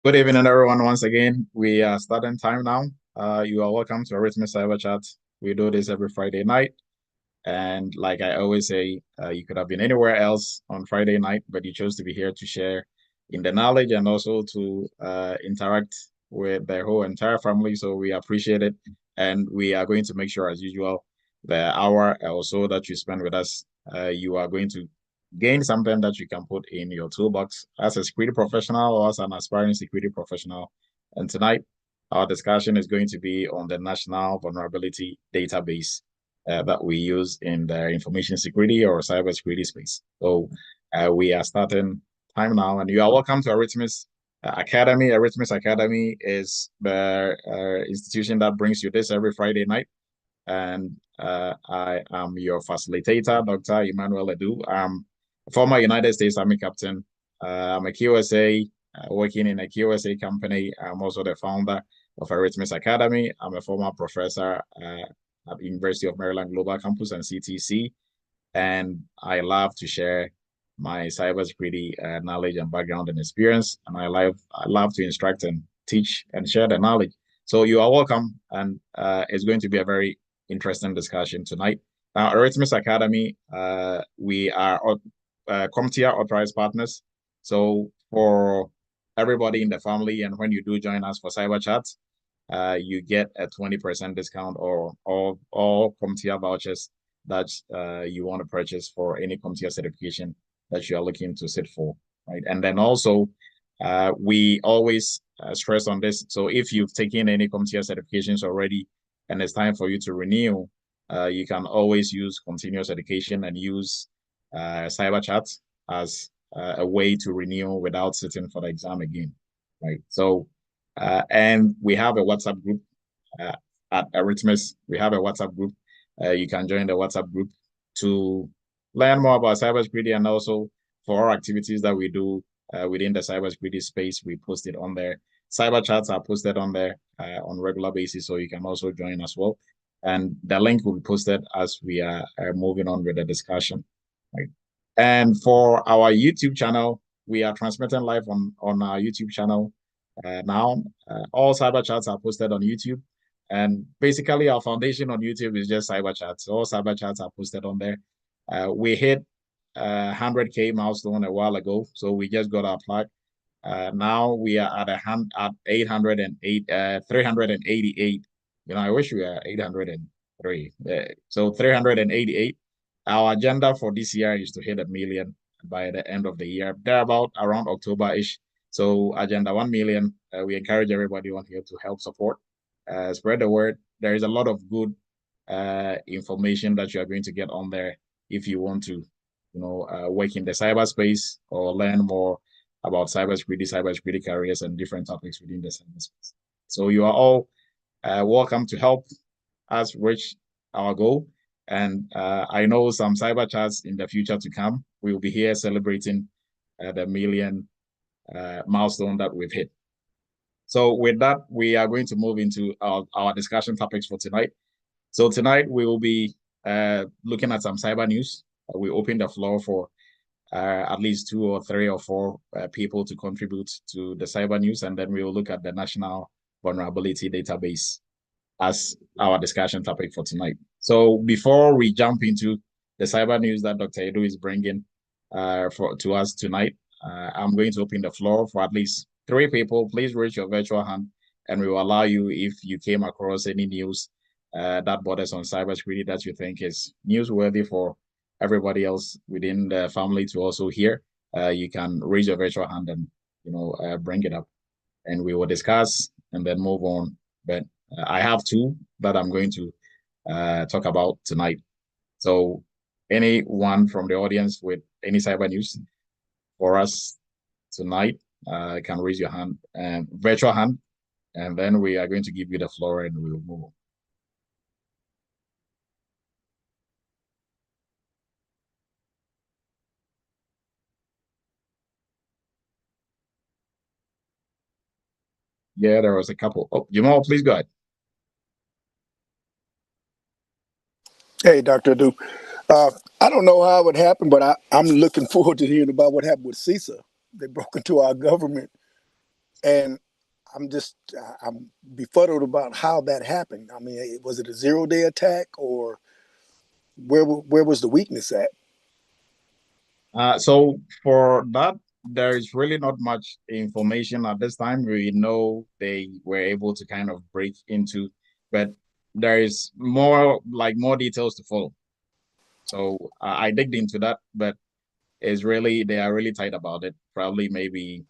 Good evening, everyone. Once again, we are starting time now. You are welcome to Eretmis Cyber Chat. We do this every Friday night. And like I always say, you could have been anywhere else on Friday night, but you chose to be here to share in the knowledge and also to interact with the whole entire family. So we appreciate it. And we are going to make sure, as usual, the hour or so that you spend with us, you are going to gain something that you can put in your toolbox as a security professional or as an aspiring security professional. And tonight, our discussion is going to be on the National Vulnerability Database that we use in the information security or cybersecurity space. So we are starting time now, and you are welcome to Eretmis Academy. Eretmis Academy is the institution that brings you this every Friday night. And I am your facilitator, Dr. Emmanuel Edu. I'm a former United States Army captain. I'm a QSA, working in a QSA company. I'm also the founder of Eretmis Academy. I'm a former professor at the University of Maryland Global Campus and CTC. And I love to share my cybersecurity knowledge and background and experience. And I love to instruct and teach and share the knowledge. So you are welcome. And it's going to be a very interesting discussion tonight. Now, Eretmis Academy, we are CompTIA authorized partners. So for everybody in the family, and when you do join us for Cyber Chat, you get a 20% discount or all CompTIA vouchers that you want to purchase for any CompTIA certification that you are looking to sit for, right? And then also, we always stress on this. So if you've taken any CompTIA certifications already and it's time for you to renew, you can always use continuous education and use Cyber Chat as a way to renew without sitting for the exam again, right? So, and we have a WhatsApp group at Eretmis. We have a WhatsApp group. You can join the WhatsApp group to learn more about cybersecurity, and also for our activities that we do within the cybersecurity space, we post it on there. Cyber chats are posted on there on regular basis, so you can also join as well. And the link will be posted as we are moving on with the discussion. Right. And for our YouTube channel, we are transmitting live on our YouTube channel now. All cyber chats are posted on YouTube. And basically, our foundation on YouTube is just cyber chats. All cyber chats are posted on there. We hit 100K milestone a while ago, so we just got our plug. Now we are at 388. You know, I wish we were 803. So 388. Our agenda for this year is to hit 1 million by the end of the year. They're about around October-ish. So agenda 1 million. We encourage everybody on here to help support. Spread the word. There is a lot of good information that you are going to get on there if you want to, work in the cyberspace or learn more about cybersecurity careers, and different topics within the cyberspace. So you are all welcome to help us reach our goal. And I know some cyber chats in the future to come. We will be here celebrating the 1 million milestone that we've hit. So with that, we are going to move into our discussion topics for tonight. So tonight we will be looking at some cyber news. We open the floor for at least 2 or 3 or 4 people to contribute to the cyber news, and then we will look at the National Vulnerability Database as our discussion topic for tonight. So before we jump into the cyber news that Dr. Edu is bringing to us tonight, I'm going to open the floor for at least 3 people. Please raise your virtual hand, and we will allow you, if you came across any news that borders on cybersecurity that you think is newsworthy for everybody else within the family to also hear, you can raise your virtual hand and bring it up, and we will discuss and then move on. But I have 2 that I'm going to talk about tonight. So anyone from the audience with any cyber news for us tonight can raise your hand and virtual hand, and then we are going to give you the floor and we will move on. Yeah, there was a couple. Oh, Jamal, please go ahead. Hey, Dr. Adu. I don't know how it would happen, but I'm looking forward to hearing about what happened with CISA. They broke into our government And I'm befuddled about how that happened. I mean, was it a 0-day attack, or where was the weakness at? So for that, there is really not much information at this time. We know they were able to kind of break into, but there is more details to follow. So I digged into that, but they are really tight about it. Probably maybe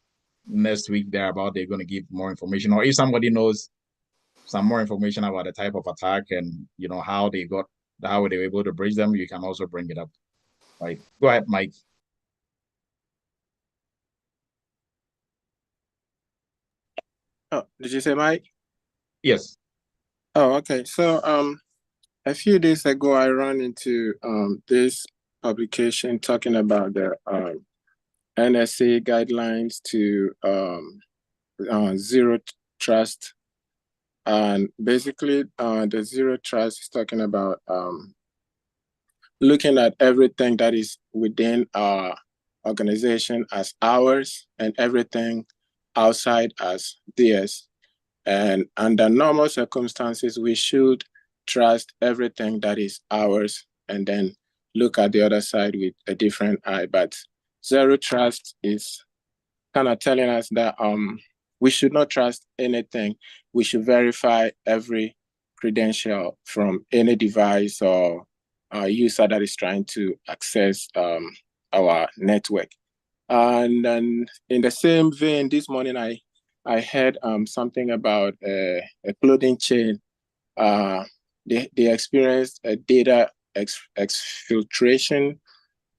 next week they're going to give more information, or if somebody knows some more information about the type of attack and how they were able to breach them, you can also bring it up. Right. Go ahead, Mike. Oh, did you say Mike? Yes. Oh, okay. So a few days ago I ran into this publication talking about the NSA guidelines to zero trust. And basically the zero trust is talking about looking at everything that is within our organization as ours and everything outside as theirs. And under normal circumstances, we should trust everything that is ours and then look at the other side with a different eye. But zero trust is kind of telling us that we should not trust anything. We should verify every credential from any device or user that is trying to access our network. And then in the same vein, this morning I heard something about a clothing chain. They experienced a data exfiltration,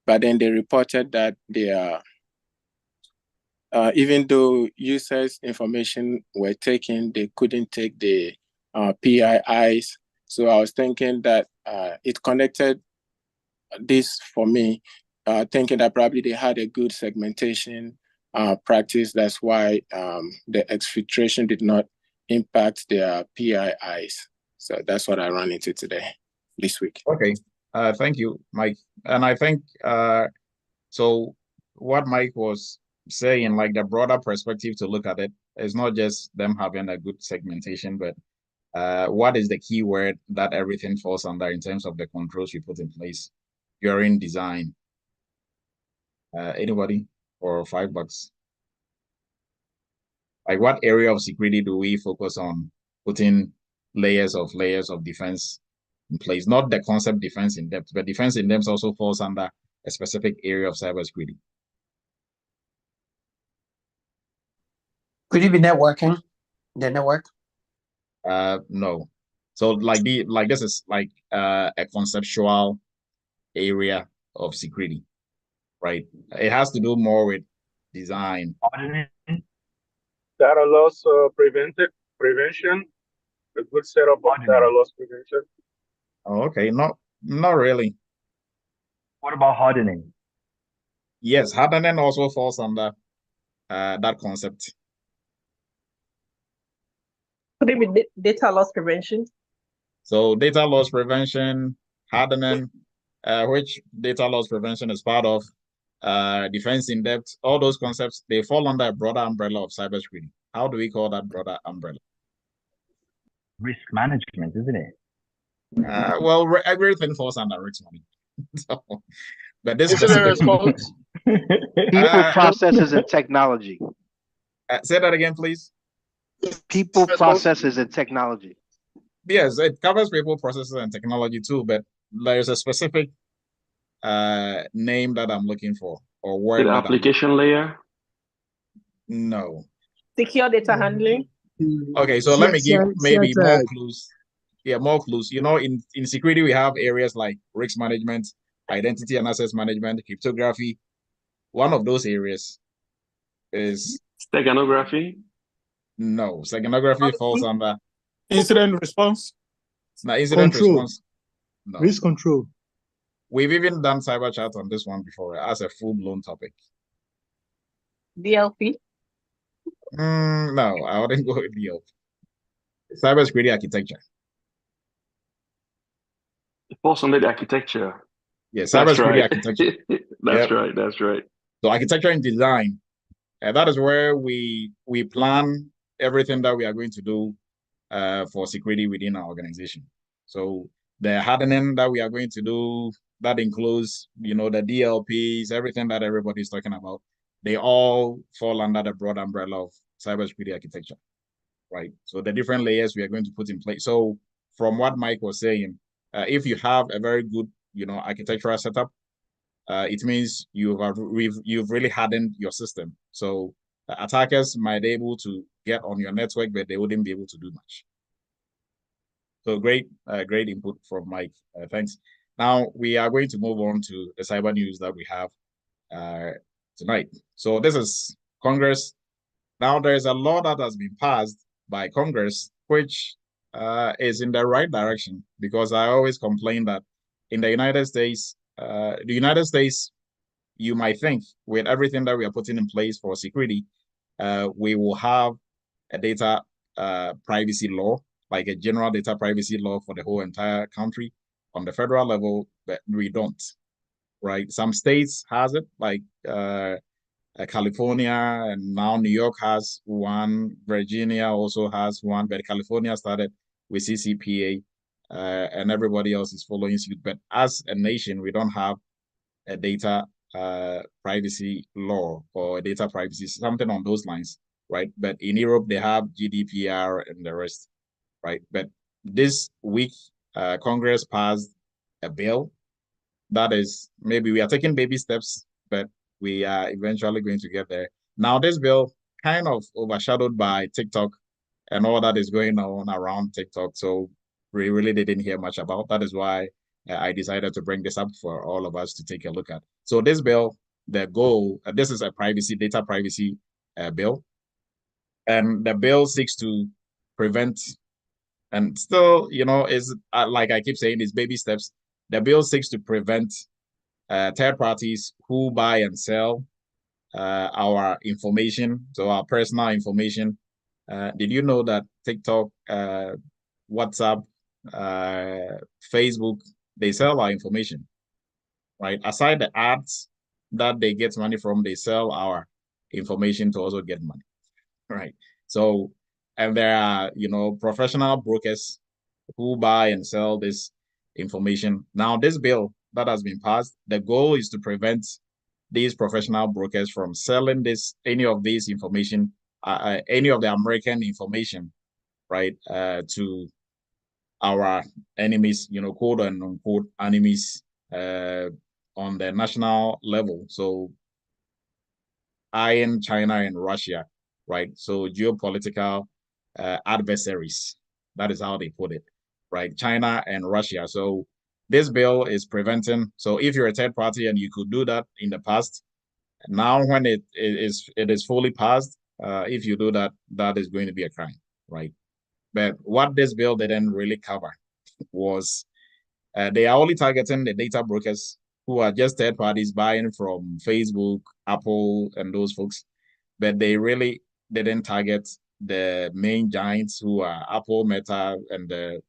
but then they reported that they are even though users' information were taken, they couldn't take the PIIs. So I was thinking that it connected this for me, thinking that probably they had a good segmentation practice. That's why the exfiltration did not impact their PIIs. So that's what I ran into this week. Okay. Thank you, Mike. And I think so what Mike was saying, like the broader perspective to look at it, is not just them having a good segmentation, but what is the keyword that everything falls under in terms of the controls you put in place during design? Anybody? Or $5? Like, what area of security do we focus on putting layers of defense in place? Not the concept defense in depth, but defense in depth also falls under a specific area of cybersecurity. Could it be networking? The network? No. So this is like a conceptual area of security, right? It has to do more with design. Data loss prevention, a good setup of data loss prevention. Oh, okay, not really. What about hardening? Yes, hardening also falls under that concept. Could it be data loss prevention? So data loss prevention, hardening, which data loss prevention is part of, defense in depth, all those concepts, they fall under a broader umbrella of cybersecurity. How do we call that broader umbrella? Risk management, isn't it? Well, everything falls under risk management. So, but this Isn't it response? People, processes, and technology. Say that again, please. People, processes, and technology. Yes, it covers people, processes, and technology too, but there's a specific name that I'm looking for, or word. The application layer? No. Secure data handling? Okay, so let me give maybe more clues. Yeah, more clues. You know, in security, we have areas like risk management, identity and access management, cryptography. One of those areas is Steganography? No, steganography falls under Incident response. now incident Control. response. No. Risk control. We've even done cyber chat on this one before as a full-blown topic. DLP? No, I wouldn't go with DLP. Cybersecurity architecture. It falls under the architecture. Yeah, cybersecurity architecture. That's right. That's right. So architecture and design that is where we plan everything that we are going to do for security within our organization. So the hardening that we are going to do, that includes, the DLPs, everything that everybody's talking about, they all fall under the broad umbrella of cybersecurity architecture, right? So the different layers we are going to put in place. So from what Mike was saying, if you have a very good, architectural setup, it means you've really hardened your system. So attackers might be able to get on your network, but they wouldn't be able to do much. So great input from Mike. Thanks. Now we are going to move on to the cyber news that we have tonight. So this is Congress. Now there's a law that has been passed by Congress, which is in the right direction, because I always complain that in the United States, you might think with everything that we are putting in place for security, we will have a data privacy law, like a general data privacy law for the whole entire country on the federal level, but we don't, right? Some states has it, like California, and now New York has one, Virginia also has one, but California started with CCPA, and everybody else is following suit. But as a nation, we don't have a data privacy law or a data privacy, something on those lines, right? But in Europe, they have GDPR and the rest, right? But this week, Congress passed a bill that is, maybe we are taking baby steps, but we are eventually going to get there. Now, this bill kind of overshadowed by TikTok and all that is going on around TikTok. So we really didn't hear much about. That is why I decided to bring this up for all of us to take a look at. So this bill, the goal, this is a data privacy bill. And the bill seeks to prevent, and still, is like I keep saying, is baby steps. The bill seeks to prevent third parties who buy and sell our information, so our personal information. Did you know that TikTok, WhatsApp, Facebook, they sell our information, right? Aside the ads that they get money from, they sell our information to also get money, right? So, and there are, professional brokers who buy and sell this information. Now, this bill that has been passed, the goal is to prevent these professional brokers from selling any of these information, any of the American information, right, to our enemies, quote and unquote enemies on the national level. So eyeing China and Russia, right? So geopolitical adversaries. That is how they put it, right? China and Russia. So this bill is preventing. So if you're a third party and you could do that in the past, now when it is fully passed, if you do that, that is going to be a crime, right? But what this bill didn't really cover was they are only targeting the data brokers who are just third parties buying from Facebook, Apple, and those folks. But they really didn't target the main giants who are Apple, Meta, and the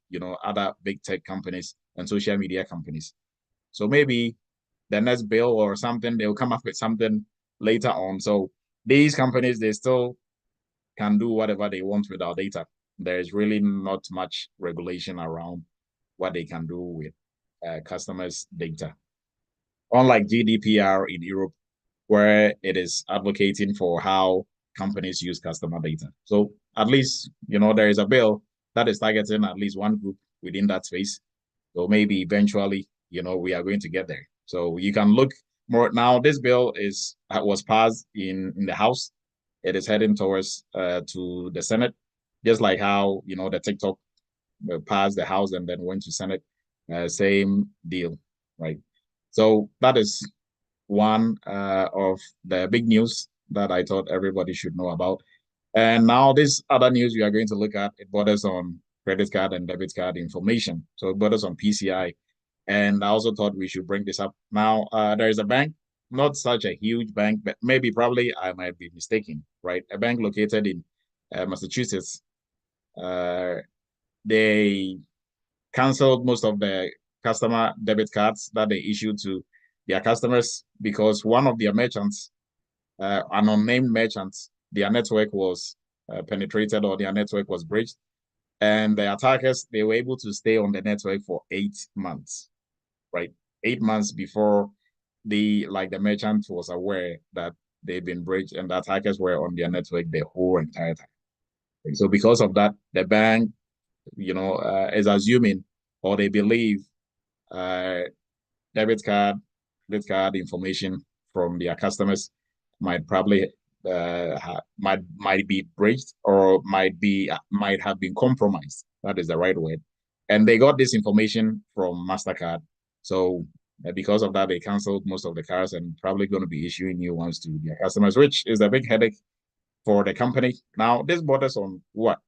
other big tech companies and social media companies. So maybe the next bill or something, they'll come up with something later on. So these companies, they still can do whatever they want with our data. There's really not much regulation around what they can do with customers' data. Unlike GDPR in Europe, where it is advocating for how companies use customer data. So at least, there is a bill that is targeting at least one group within that space. So maybe eventually, we are going to get there. So you can look more now. This bill was passed in the House. It is heading towards to the Senate, just like how the TikTok passed the House and then went to Senate. Same deal, right? So that is one of the big news that I thought everybody should know about. And now this other news we are going to look at, it borders on credit card and debit card information. So it borders on PCI. And I also thought we should bring this up. Now, there is a bank, not such a huge bank, but probably I might be mistaken, right? A bank located in Massachusetts. They canceled most of the customer debit cards that they issued to their customers because one of their merchants an unnamed merchant, their network was penetrated or their network was breached. And the attackers, they were able to stay on the network for 8 months, right? 8 months before the merchant was aware that they've been breached and the attackers were on their network the whole entire time. And so because of that, the bank, is assuming or they believe debit card, credit card information from their customers might probably might be breached or might have been compromised. That is the right word. And they got this information from MasterCard. So because of that, they canceled most of the cards and probably going to be issuing new ones to their customers, which is a big headache for the company. Now, this borders on what?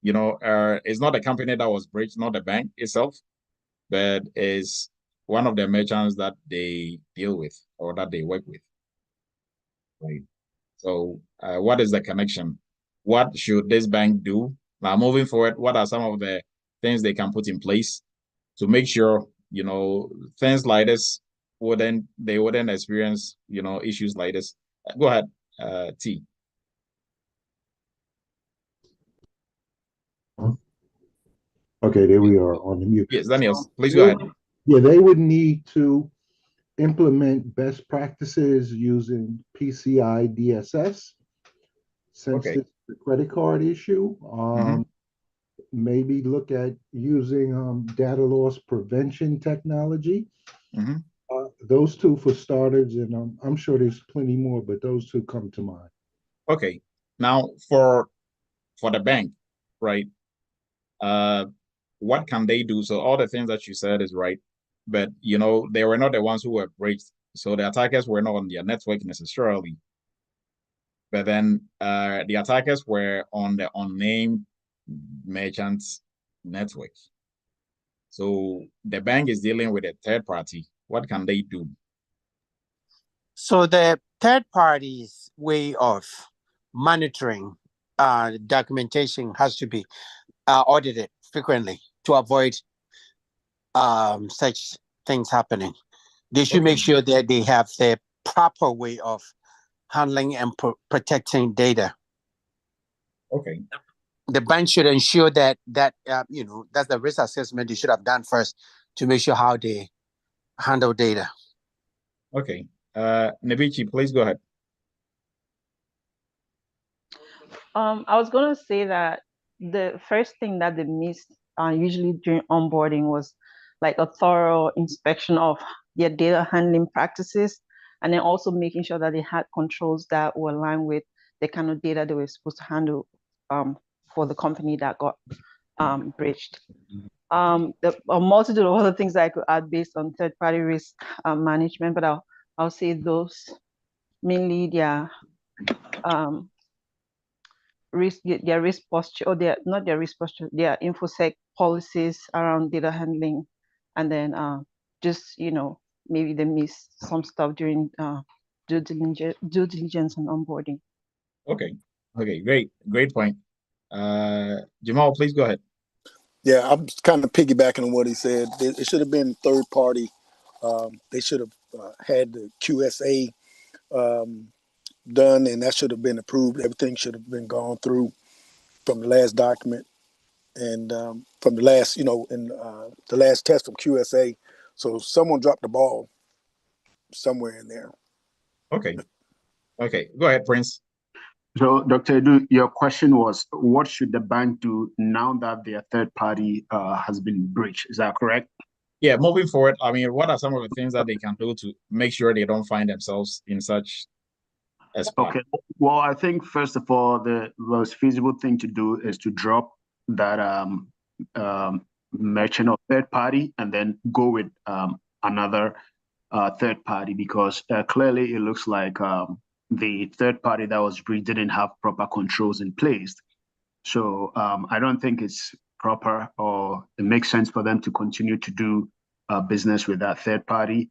It's not the company that was breached, not the bank itself, but is one of the merchants that they deal with or that they work with. Right. So what is the connection? What should this bank do? Now, moving forward, what are some of the things they can put in place to make sure, things like this wouldn't experience, issues like this? Go ahead, T. Okay, there we are on the mute. Yes, Daniel, please go ahead. Yeah, they would need to implement best practices using PCI DSS. Since it's the credit card issue, maybe look at using data loss prevention technology. Those two for starters, and I'm sure there's plenty more, but those two come to mind. Okay, now for the bank, right? What can they do? So all the things that you said is right, but they were not the ones who were breached. So the attackers were not on their network necessarily. But then the attackers were on the unnamed merchant's network. So the bank is dealing with a third party. What can they do? So the third party's way of monitoring documentation has to be audited frequently to avoid such things happening. They should make sure that they have the proper way of handling and protecting data. Okay. The bank should ensure that that's the risk assessment they should have done first to make sure how they handle data. Okay. Nabichi, please go ahead. I was going to say that the first thing that they missed usually during onboarding was like a thorough inspection of their data handling practices, and then also making sure that they had controls that were aligned with the kind of data they were supposed to handle for the company that got breached. A multitude of other things that I could add based on third-party risk management, but I'll say those mainly their risk posture, or their InfoSec policies around data handling, and then just maybe they missed some stuff during due diligence and onboarding. Okay, great point. Jamal, please go ahead. Yeah, I'm kind of piggybacking on what he said. It should have been third party. They should have had the QSA done, and that should have been approved. Everything should have been gone through from the last document and from the last, in the last test from QSA. So someone dropped the ball somewhere in there. Okay, go ahead, Prince. So, Dr. Edu, your question was, what should the bank do now that their third party has been breached? Is that correct? Yeah, moving forward, I mean, what are some of the things that they can do to make sure they don't find themselves in such a spot? Okay, well, I think first of all, the most feasible thing to do is to drop that merchant or third party and then go with another third party, because clearly it looks like the third party that was breached didn't have proper controls in place. So I don't think it's proper or it makes sense for them to continue to do business with that third party,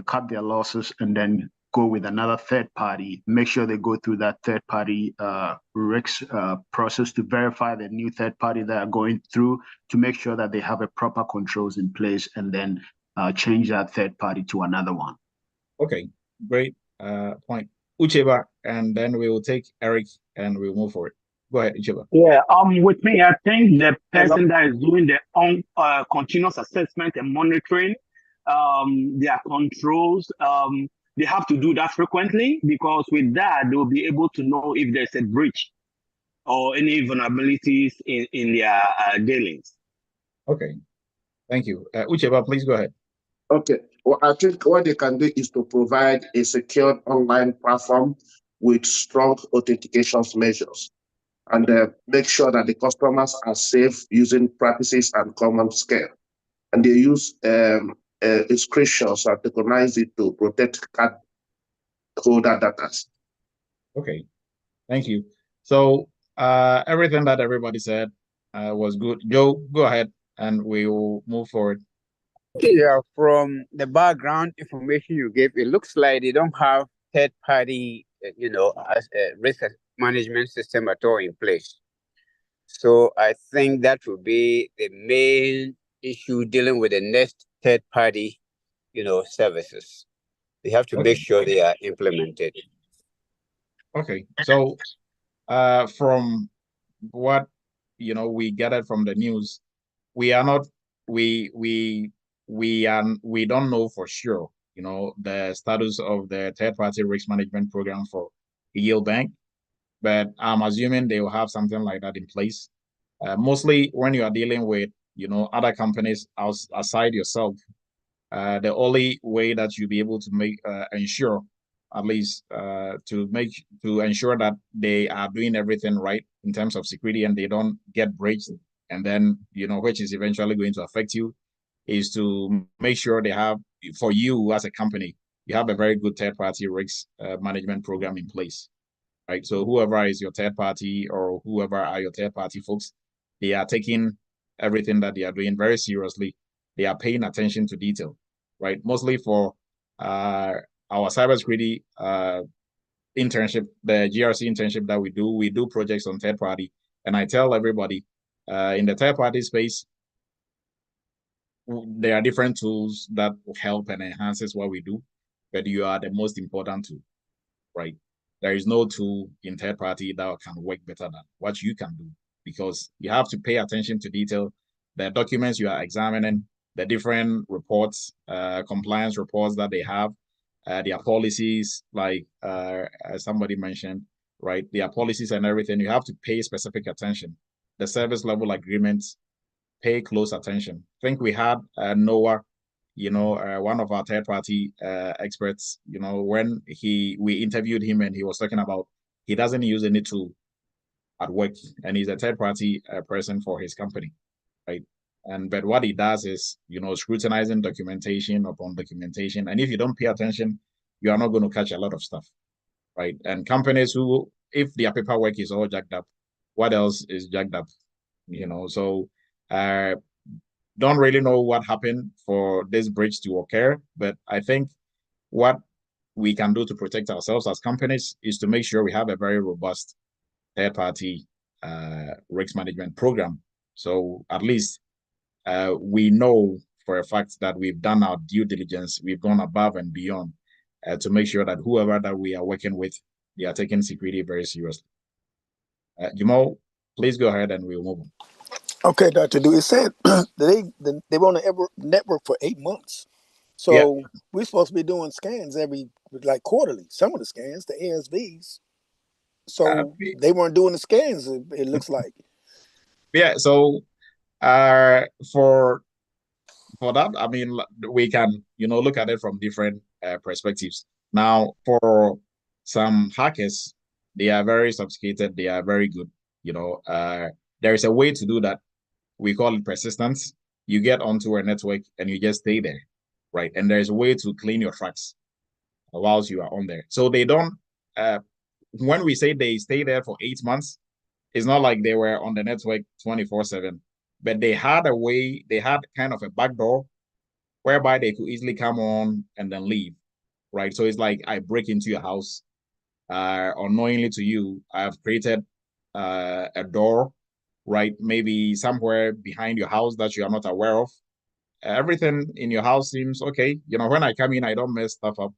cut their losses, and then go with another third party. Make sure they go through that third party risk process to verify the new third party that are going through, to make sure that they have a proper controls in place, and then change that third party to another one. Okay, great point. Ucheba, and then we will take Eric and we'll move forward. Go ahead, Ucheba. Yeah, with me, I think the person that is doing the continuous assessment and monitoring, their controls, they have to do that frequently, because with that, they'll be able to know if there's a breach or any vulnerabilities in their dealings. Okay, thank you. Ucheba, please go ahead. Okay, well, I think what they can do is to provide a secured online platform with strong authentication measures, and make sure that the customers are safe using practices and common scale. And they use inscriptions and tokenize it to protect card holder data. Okay, thank you. So everything that everybody said was good. Joe, go ahead and we will move forward. Yeah, from the background information you gave, it looks like they don't have third-party, as a risk management system at all in place. So I think that would be the main issue dealing with the next third-party, services. They have to make sure they are implemented. Okay, so from what we gathered from the news, we are not we don't know for sure the status of the third-party risk management program for Yield Bank, but I'm assuming they will have something like that in place. Mostly when you are dealing with other companies aside yourself, the only way that you'll be able to ensure, at least to ensure that they are doing everything right in terms of security and they don't get breached, and then which is eventually going to affect you, is to make sure they have, for you as a company, you have a very good third-party risk management program in place, right? So whoever is your third party or whoever are your third party folks, they are taking everything that they are doing very seriously. They are paying attention to detail, right? Mostly for our cybersecurity internship, the GRC internship that we do projects on third party. And I tell everybody in the third party space, there are different tools that help and enhances what we do, but you are the most important tool, right? There is no tool in third party that can work better than what you can do, because you have to pay attention to detail, the documents you are examining, the different reports, compliance reports that they have, their policies, like somebody mentioned, right? Their policies and everything, you have to pay specific attention. The service level agreements, pay close attention. I think we had Noah, one of our third-party experts, when we interviewed him and he was talking about he doesn't use any tool at work, and he's a third-party person for his company, right? But what he does is, scrutinizing documentation upon documentation, and if you don't pay attention, you are not going to catch a lot of stuff, right? And companies who, if their paperwork is all jacked up, what else is jacked up? So don't really know what happened for this breach to occur, but I think what we can do to protect ourselves as companies is to make sure we have a very robust third-party risk management program. So at least we know for a fact that we've done our due diligence, we've gone above and beyond to make sure that whoever that we are working with, they are taking security very seriously. Jamal, please go ahead and we'll move on. Okay, Dr. Du, it said they were on the network for 8 months. So we're supposed to be doing scans quarterly. Some of the scans, the ASVs. So they weren't doing the scans, it looks like. Yeah, so for that, I mean, we can, look at it from different perspectives. Now, for some hackers, they are very sophisticated, they are very good. There is a way to do that. We call it persistence. You get onto a network and you just stay there, right? And there's a way to clean your tracks whilst you are on there. So they don't, when we say they stay there for 8 months, it's not like they were on the network 24/7, but they had a way, they had kind of a backdoor whereby they could easily come on and then leave, right? So it's like I break into your house, unknowingly to you, I've created a door, right? Maybe somewhere behind your house that you are not aware of. Everything in your house seems okay. When I come in, I don't mess stuff up.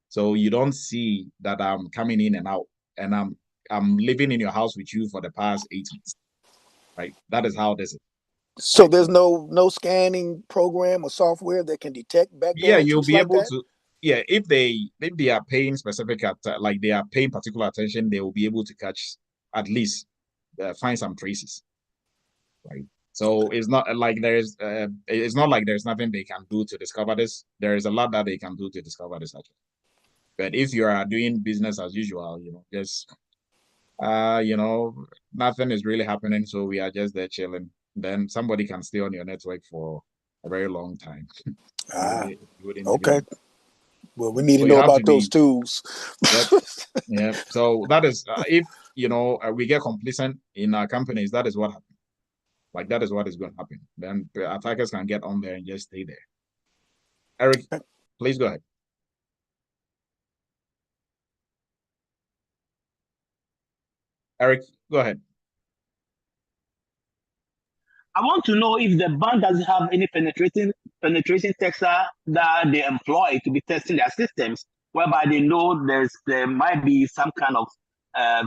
So you don't see that I'm coming in and out, and I'm living in your house with you for the past 8 months, right? That is how this is. So there's no scanning program or software that can detect backdoor You'll entries be like able that? to. Yeah, if they are paying specific like they are paying particular attention, they will be able to catch at least find some traces, right? So it's not like it's not like there's nothing they can do to discover this. There is a lot that they can do to discover this actually. But if you are doing business as usual, just nothing is really happening, so we are just there chilling, then somebody can stay on your network for a very long time. You wouldn't okay. even. Well, we need So to you know have about to those be. tools. Yep. So that is if we get complacent in our companies, that is what happens. Like that is what is going to happen. Then the attackers can get on there and just stay there. Eric, please go ahead. Eric, go ahead. I want to know if the bank doesn't have any penetration tester that they employ to be testing their systems, whereby they know there might be some kind of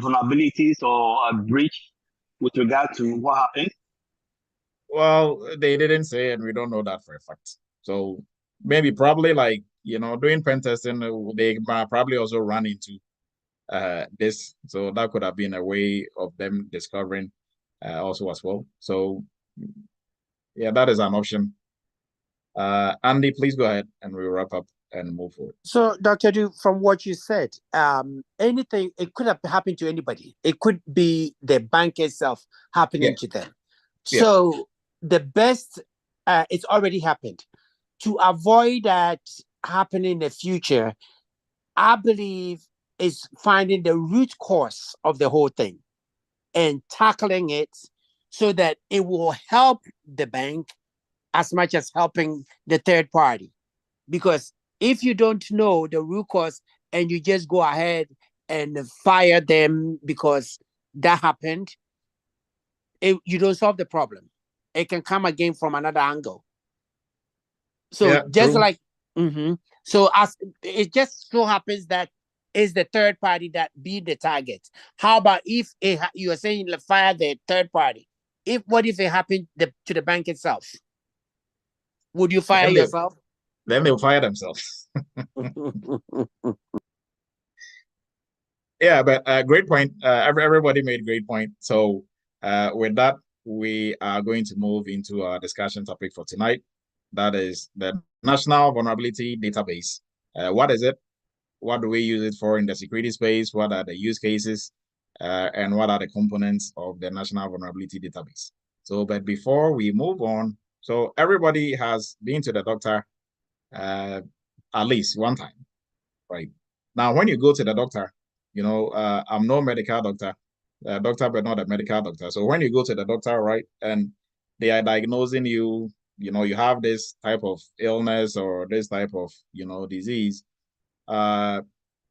vulnerabilities or a breach with regard to what happened. Well, they didn't say, and we don't know that for a fact. So maybe probably like doing pen testing, they probably also run into this. So that could have been a way of them discovering also as well. So yeah, that is an option. Andy, please go ahead and we'll wrap up and move forward. So, Dr. Du, from what you said, anything, it could have happened to anybody. It could be the bank itself happening to them. So the best, it's already happened. To avoid that happening in the future, I believe is finding the root cause of the whole thing and tackling it so that it will help the bank as much as helping the third party. Because if you don't know the root cause and you just go ahead and fire them because that happened, you don't solve the problem. It can come again from another angle. So just like, so as it just so happens that is the third party that be the target. How about if you are saying fire the third party? What if it happened to the bank itself? Would you fire yourself? Then they'll fire themselves. Yeah, but great point. Everybody made a great point. So with that, we are going to move into our discussion topic for tonight. That is the National Vulnerability Database. What is it? What do we use it for in the security space? What are the use cases? And what are the components of the National Vulnerability Database? So, but before we move on, so everybody has been to the doctor at least one time, right? Now, when you go to the doctor, I'm no medical doctor, but not a medical doctor. So when you go to the doctor, right, and they are diagnosing you, you have this type of illness or this type of, disease. Do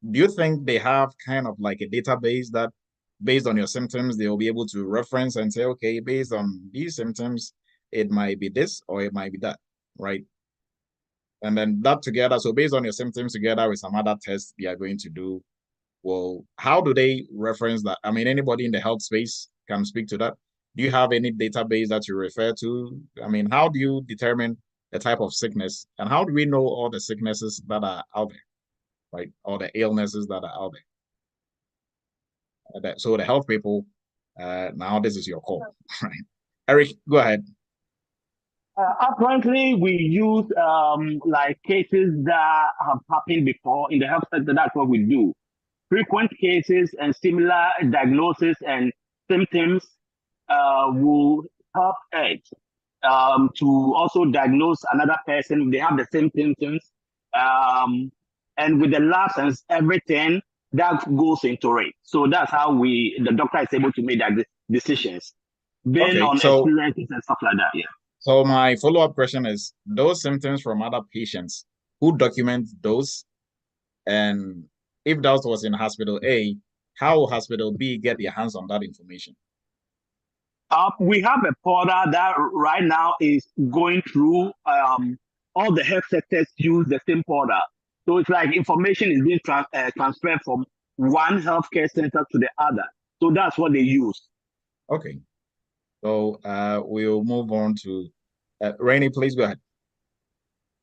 you think they have kind of like a database that based on your symptoms, they'll be able to reference and say, okay, based on these symptoms, it might be this or it might be that, right? And then that together, so based on your symptoms together with some other tests they are going to do, well, how do they reference that? I mean, anybody in the health space can speak to that. Do you have any database that you refer to? I mean, how do you determine the type of sickness? And how do we know all the sicknesses that are out there, right? All the illnesses that are out there. So the health people, now this is your call, right? Eric, go ahead. Apparently, we use like cases that have happened before in the health sector. That's what we do. Frequent cases and similar diagnosis and symptoms will help us to also diagnose another person if they have the same symptoms. And with the labs and everything, that goes into it. So that's how the doctor is able to make that decisions based on experiences and stuff like that. Yeah. So my follow-up question is, those symptoms from other patients, who document those? And if that was in hospital A, how will hospital B get their hands on that information? We have a portal that right now is going through all the health sectors use the same portal. So it's like information is being transferred from one healthcare center to the other. So that's what they use. Okay. So we'll move on to Rainey, please go ahead.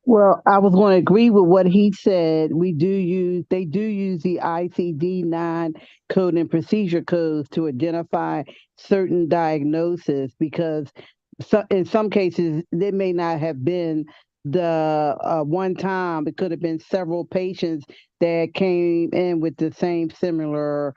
Well, I was going to agree with what he said. They do use the ICD-9 code and procedure codes to identify certain diagnoses because in some cases, they may not have been the one time. It could have been several patients that came in with the same similar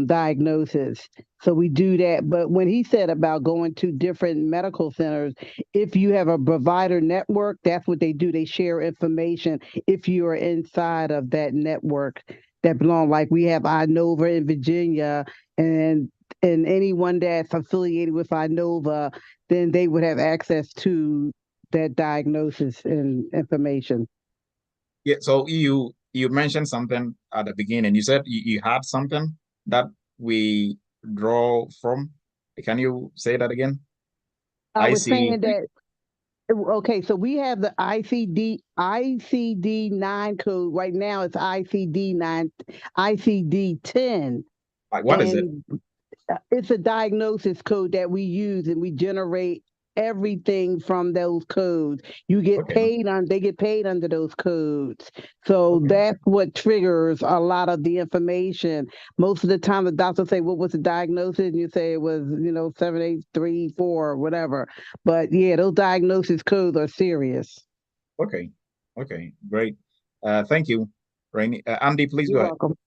diagnosis. So we do that. But when he said about going to different medical centers, if you have a provider network, that's what they do. They share information if you are inside of that network that belong. Like we have Inova in Virginia, and anyone that's affiliated with Inova, then they would have access to that diagnosis and information. Yeah, so you mentioned something at the beginning. You said you had something that we draw from. Can you say that again? I was saying that. Okay, so we have the ICD-9 code right now. It's ICD-10. Like, what is it? It's a diagnosis code that we use, and we generate everything from those codes. You get paid on, they get paid under those codes. So that's what triggers a lot of the information. Most of the time the doctor say, what was the diagnosis? And you say it was, 7834 or whatever. But yeah, those diagnosis codes are serious. Okay. Great. Thank you, Rainey. Andy, please go ahead. You're welcome.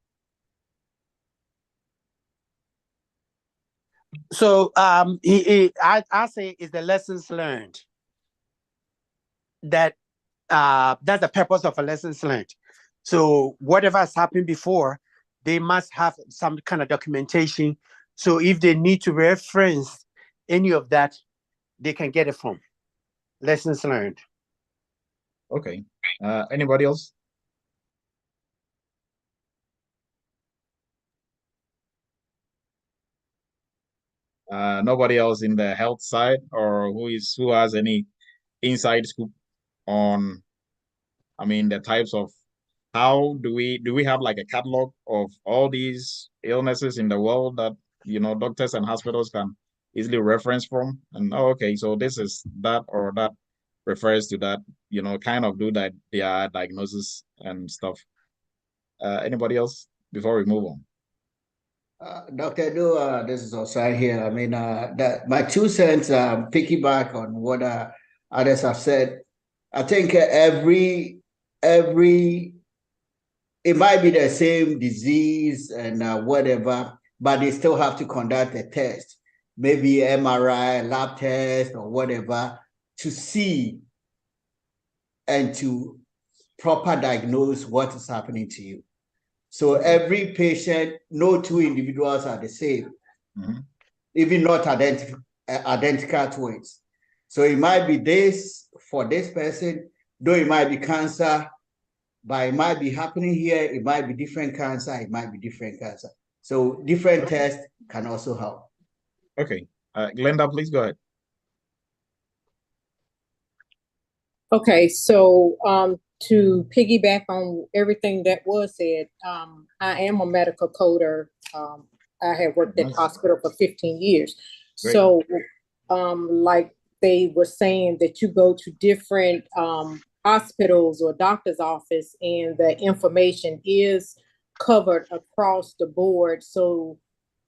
So I say is the lessons learned. That's the purpose of a lessons learned. So whatever has happened before, they must have some kind of documentation. So if they need to reference any of that, they can get it from lessons learned. Okay. Anybody else? Nobody else in the health side, or who has any inside scoop on, the types of, how do we have like a catalog of all these illnesses in the world that doctors and hospitals can easily reference from, and okay, so this is that, or that refers to that, kind of do that their diagnosis and stuff. Anybody else before we move on? Dr. Do, this is Osai here. I mean, that my 2 cents piggyback on what others have said. I think every it might be the same disease and whatever, but they still have to conduct a test, maybe MRI, lab test, or whatever, to see and to proper diagnose what is happening to you. So every patient, no two individuals are the same, even not identical twins. So it might be this for this person, though it might be cancer, but it might be happening here. It might be different cancer. It might be different cancer. So different tests can also help. Okay. Glenda, please go ahead. Okay, so to piggyback on everything that was said, I am a medical coder. I have worked at hospital for 15 years. Great. So like they were saying that you go to different hospitals or doctor's office and the information is covered across the board. So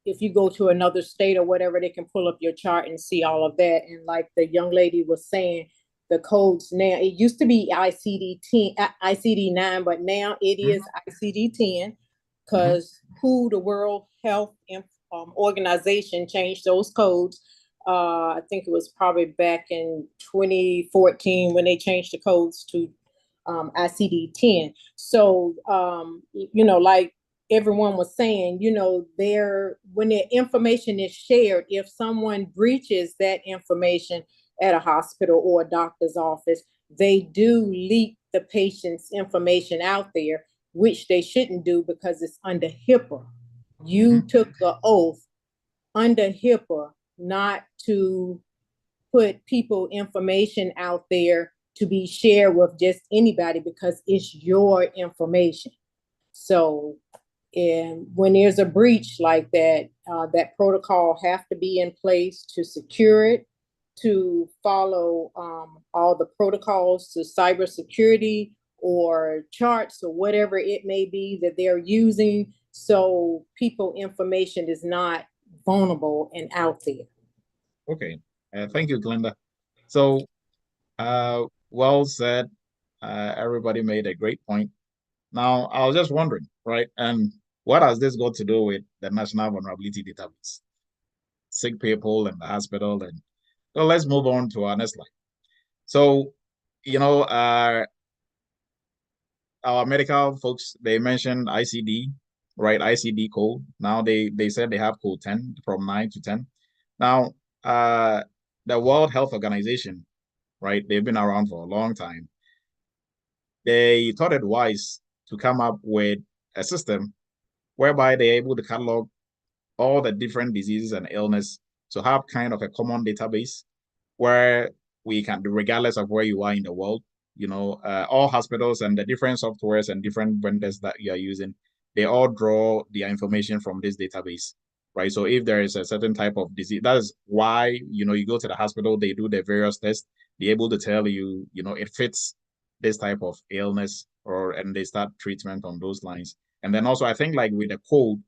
if you go to another state or whatever, they can pull up your chart and see all of that. And like the young lady was saying, the codes now, it used to be ICD-9, but now it is ICD-10 because WHO, the World Health Organization, changed those codes. I think it was probably back in 2014 when they changed the codes to ICD-10. So, like everyone was saying, when the information is shared, if someone breaches that information at a hospital or a doctor's office, they do leak the patient's information out there, which they shouldn't do because it's under HIPAA. You took the oath under HIPAA not to put people information out there to be shared with just anybody because it's your information. So, and when there's a breach like that, that protocol have to be in place to secure it, to follow all the protocols to cybersecurity or charts or whatever it may be that they're using, so people information is not vulnerable and out there. Okay, thank you, Glenda. So, well said. Everybody made a great point. Now, I was just wondering, right? And what has this got to do with the National Vulnerability Database? Sick people in the hospital, and so let's move on to our next slide. So, you know, our medical folks, they mentioned ICD, right? ICD code. Now they said they have code 10 from 9 to 10. Now, the World Health Organization, right? They've been around for a long time. They thought it wise to come up with a system whereby they're able to catalog all the different diseases and illness to have kind of a common database where we can, regardless of where you are in the world, you know, all hospitals and the different softwares and different vendors that you are using, they all draw their information from this database, right? So if there is a certain type of disease, that is why, you know, you go to the hospital, they do the various tests, they're able to tell you, you know, it fits this type of illness, and they start treatment on those lines. And then also, I think like with the code,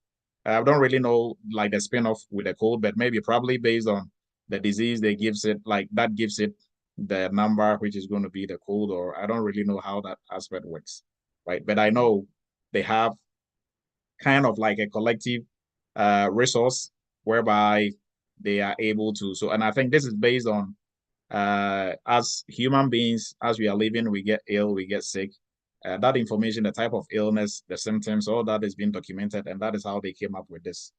I don't really know like the spin-off with the code, but maybe probably based on the disease, they gives it like that gives it the number, which is going to be the code, or I don't really know how that aspect works, right? But I know they have kind of like a collective resource whereby they are able to. So, and I think this is based on as human beings, as we are living, we get ill, we get sick. That information, the type of illness, the symptoms, all that is being documented, and that is how they came up with this.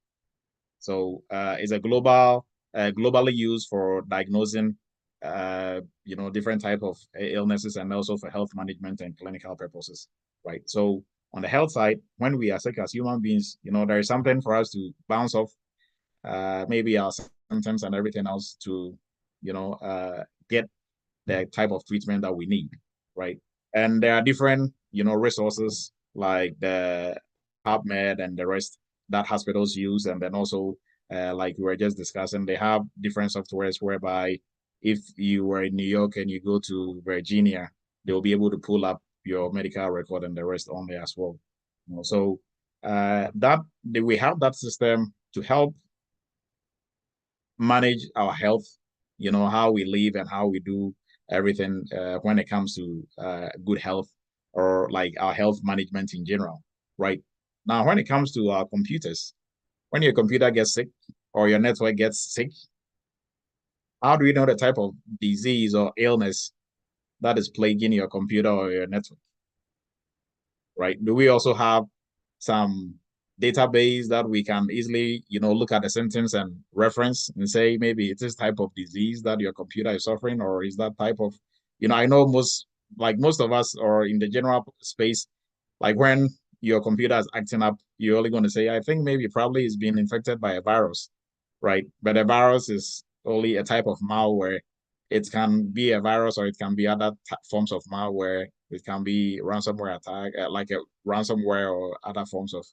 So it's a globally used for diagnosing, you know, different type of illnesses and also for health management and clinical purposes, right? So on the health side, when we are sick as human beings, you know, there is something for us to bounce off, maybe our symptoms and everything else to, you know, get the type of treatment that we need, right? And there are different, you know, resources like the PubMed and the rest that hospitals use. And then also, like we were just discussing, they have different softwares whereby if you were in New York and you go to Virginia, they'll be able to pull up your medical record and the rest on there as well. You know, so we have that system to help manage our health, you know, how we live and how we do everything when it comes to good health or like our health management in general, right? Now, when it comes to our computers, when your computer gets sick or your network gets sick, how do we know the type of disease or illness that is plaguing your computer or your network, right? Do we also have some database that we can easily, you know, look at the symptoms and reference and say maybe it's this type of disease that your computer is suffering, or is that type of, you know, I know most of us or in the general space, like when your computer is acting up, you're only going to say, I think maybe probably it's been infected by a virus, right? But a virus is only a type of malware. It can be a virus or it can be other forms of malware. It can be ransomware attack, like a ransomware or other forms of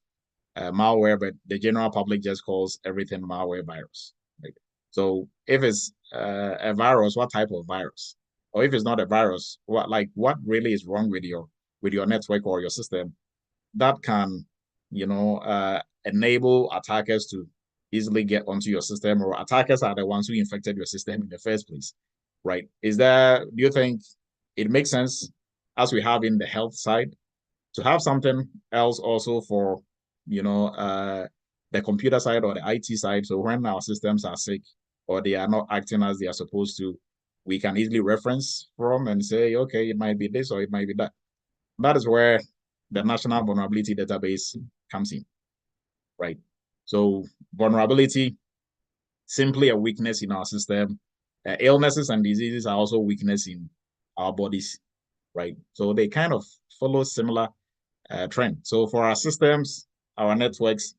malware, but the general public just calls everything malware virus. Right? So if it's a virus, what type of virus? Or if it's not a virus, what really is wrong with your network or your system that can, you know, enable attackers to easily get onto your system, or attackers are the ones who infected your system in the first place, right? Do you think it makes sense, as we have in the health side, to have something else also for, you know, the computer side or the IT side? So when our systems are sick or they are not acting as they are supposed to, we can easily reference from and say, okay, it might be this or it might be that. That is where the National Vulnerability Database comes in, right? So vulnerability, simply a weakness in our system. Illnesses and diseases are also weakness in our bodies, right? So they kind of follow similar trend. So for our systems, our networks,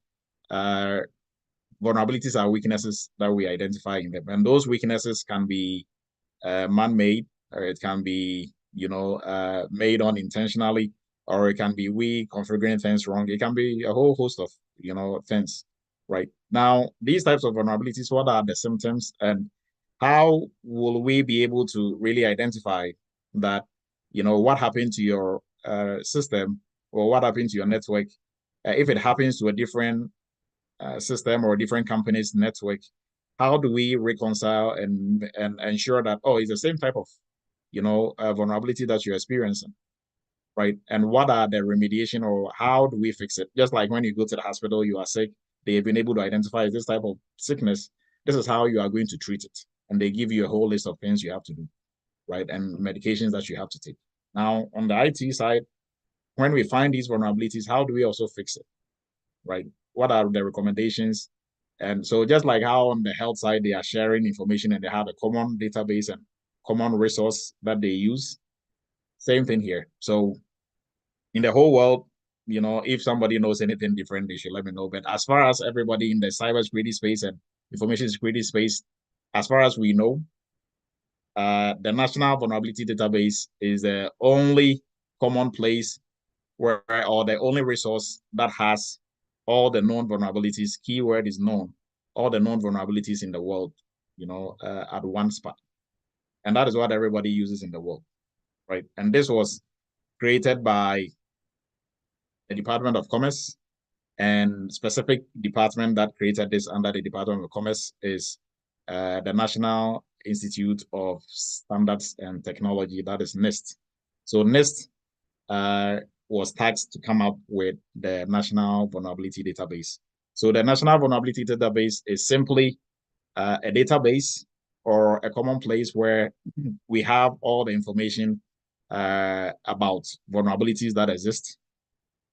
vulnerabilities are weaknesses that we identify in them. And those weaknesses can be man-made, or it can be made unintentionally, or it can be we configuring things wrong. It can be a whole host of, things, right? Now, these types of vulnerabilities, what are the symptoms, and how will we be able to really identify that, what happened to your system, or what happened to your network? If it happens to a different system or a different company's network, how do we reconcile and ensure that, oh, it's the same type of, vulnerability that you're experiencing, right? And what are the remediation, or how do we fix it? Just like when you go to the hospital, you are sick, they've been able to identify this type of sickness. This is how you are going to treat it. And they give you a whole list of things you have to do, right? And medications that you have to take. Now, on the IT side, when we find these vulnerabilities, how do we also fix it, right? What are the recommendations? And so just like how on the health side, they are sharing information and they have a common database and common resource that they use, same thing here. So in the whole world, if somebody knows anything different, they should let me know. But as far as everybody in the cybersecurity space and information security space, as far as we know, the National Vulnerability Database is the only common place or the only resource that has all the known vulnerabilities, keyword is known, all the known vulnerabilities in the world, at one spot. And that is what everybody uses in the world, right? And this was created by the Department of Commerce, and specific department that created this under the Department of Commerce is the National Institute of Standards and Technology, that is NIST. So NIST was tasked to come up with the National Vulnerability Database. So the National Vulnerability Database is simply a database or a common place where we have all the information about vulnerabilities that exist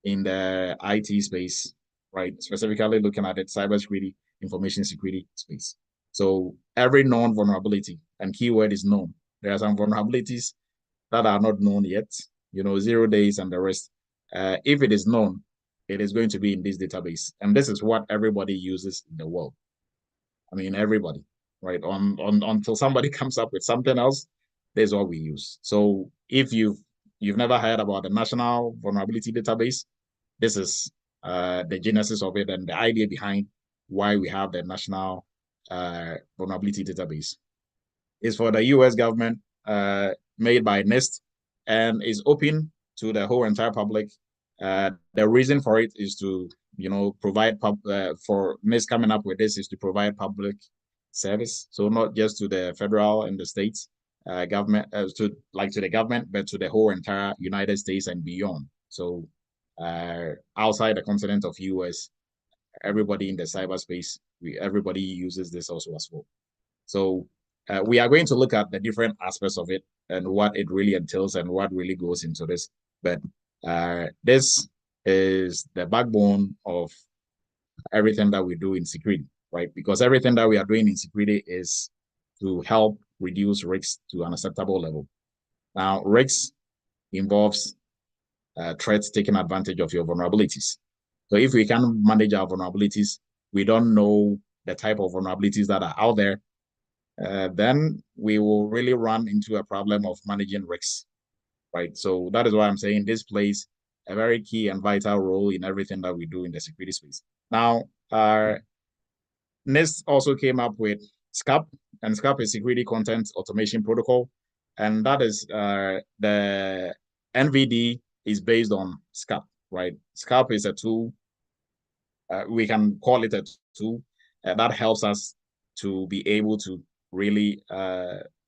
in the IT space, right? Specifically looking at it, cybersecurity, information security space. So every known vulnerability, and keyword is known. There are some vulnerabilities that are not known yet, 0 days and the rest. If it is known, it is going to be in this database. And this is what everybody uses in the world. I mean, everybody, right? Until somebody comes up with something else, this is what we use. So if you've never heard about the National Vulnerability Database, this is the genesis of it and the idea behind why we have the National Vulnerability Database. It's for the US government, made by NIST, and is open to the whole entire public. The reason for it is to, provide for NIST coming up with this is to provide public service. So not just to the federal and the states government, to the government, but to the whole entire United States and beyond. So outside the continent of US, everybody in the cyberspace, everybody uses this also as well. So we are going to look at the different aspects of it and what it really entails and what really goes into this. But this is the backbone of everything that we do in security, right? Because everything that we are doing in security is to help reduce risks to an acceptable level. Now, risks involves threats taking advantage of your vulnerabilities. So if we can manage our vulnerabilities, we don't know the type of vulnerabilities that are out there, then we will really run into a problem of managing risks, right? So that is why I'm saying this plays a very key and vital role in everything that we do in the security space. Now, NIST also came up with SCAP, and SCAP is Security Content Automation Protocol, and that is the NVD is based on SCAP, right? SCAP is a tool, we can call it a tool that helps us to be able to really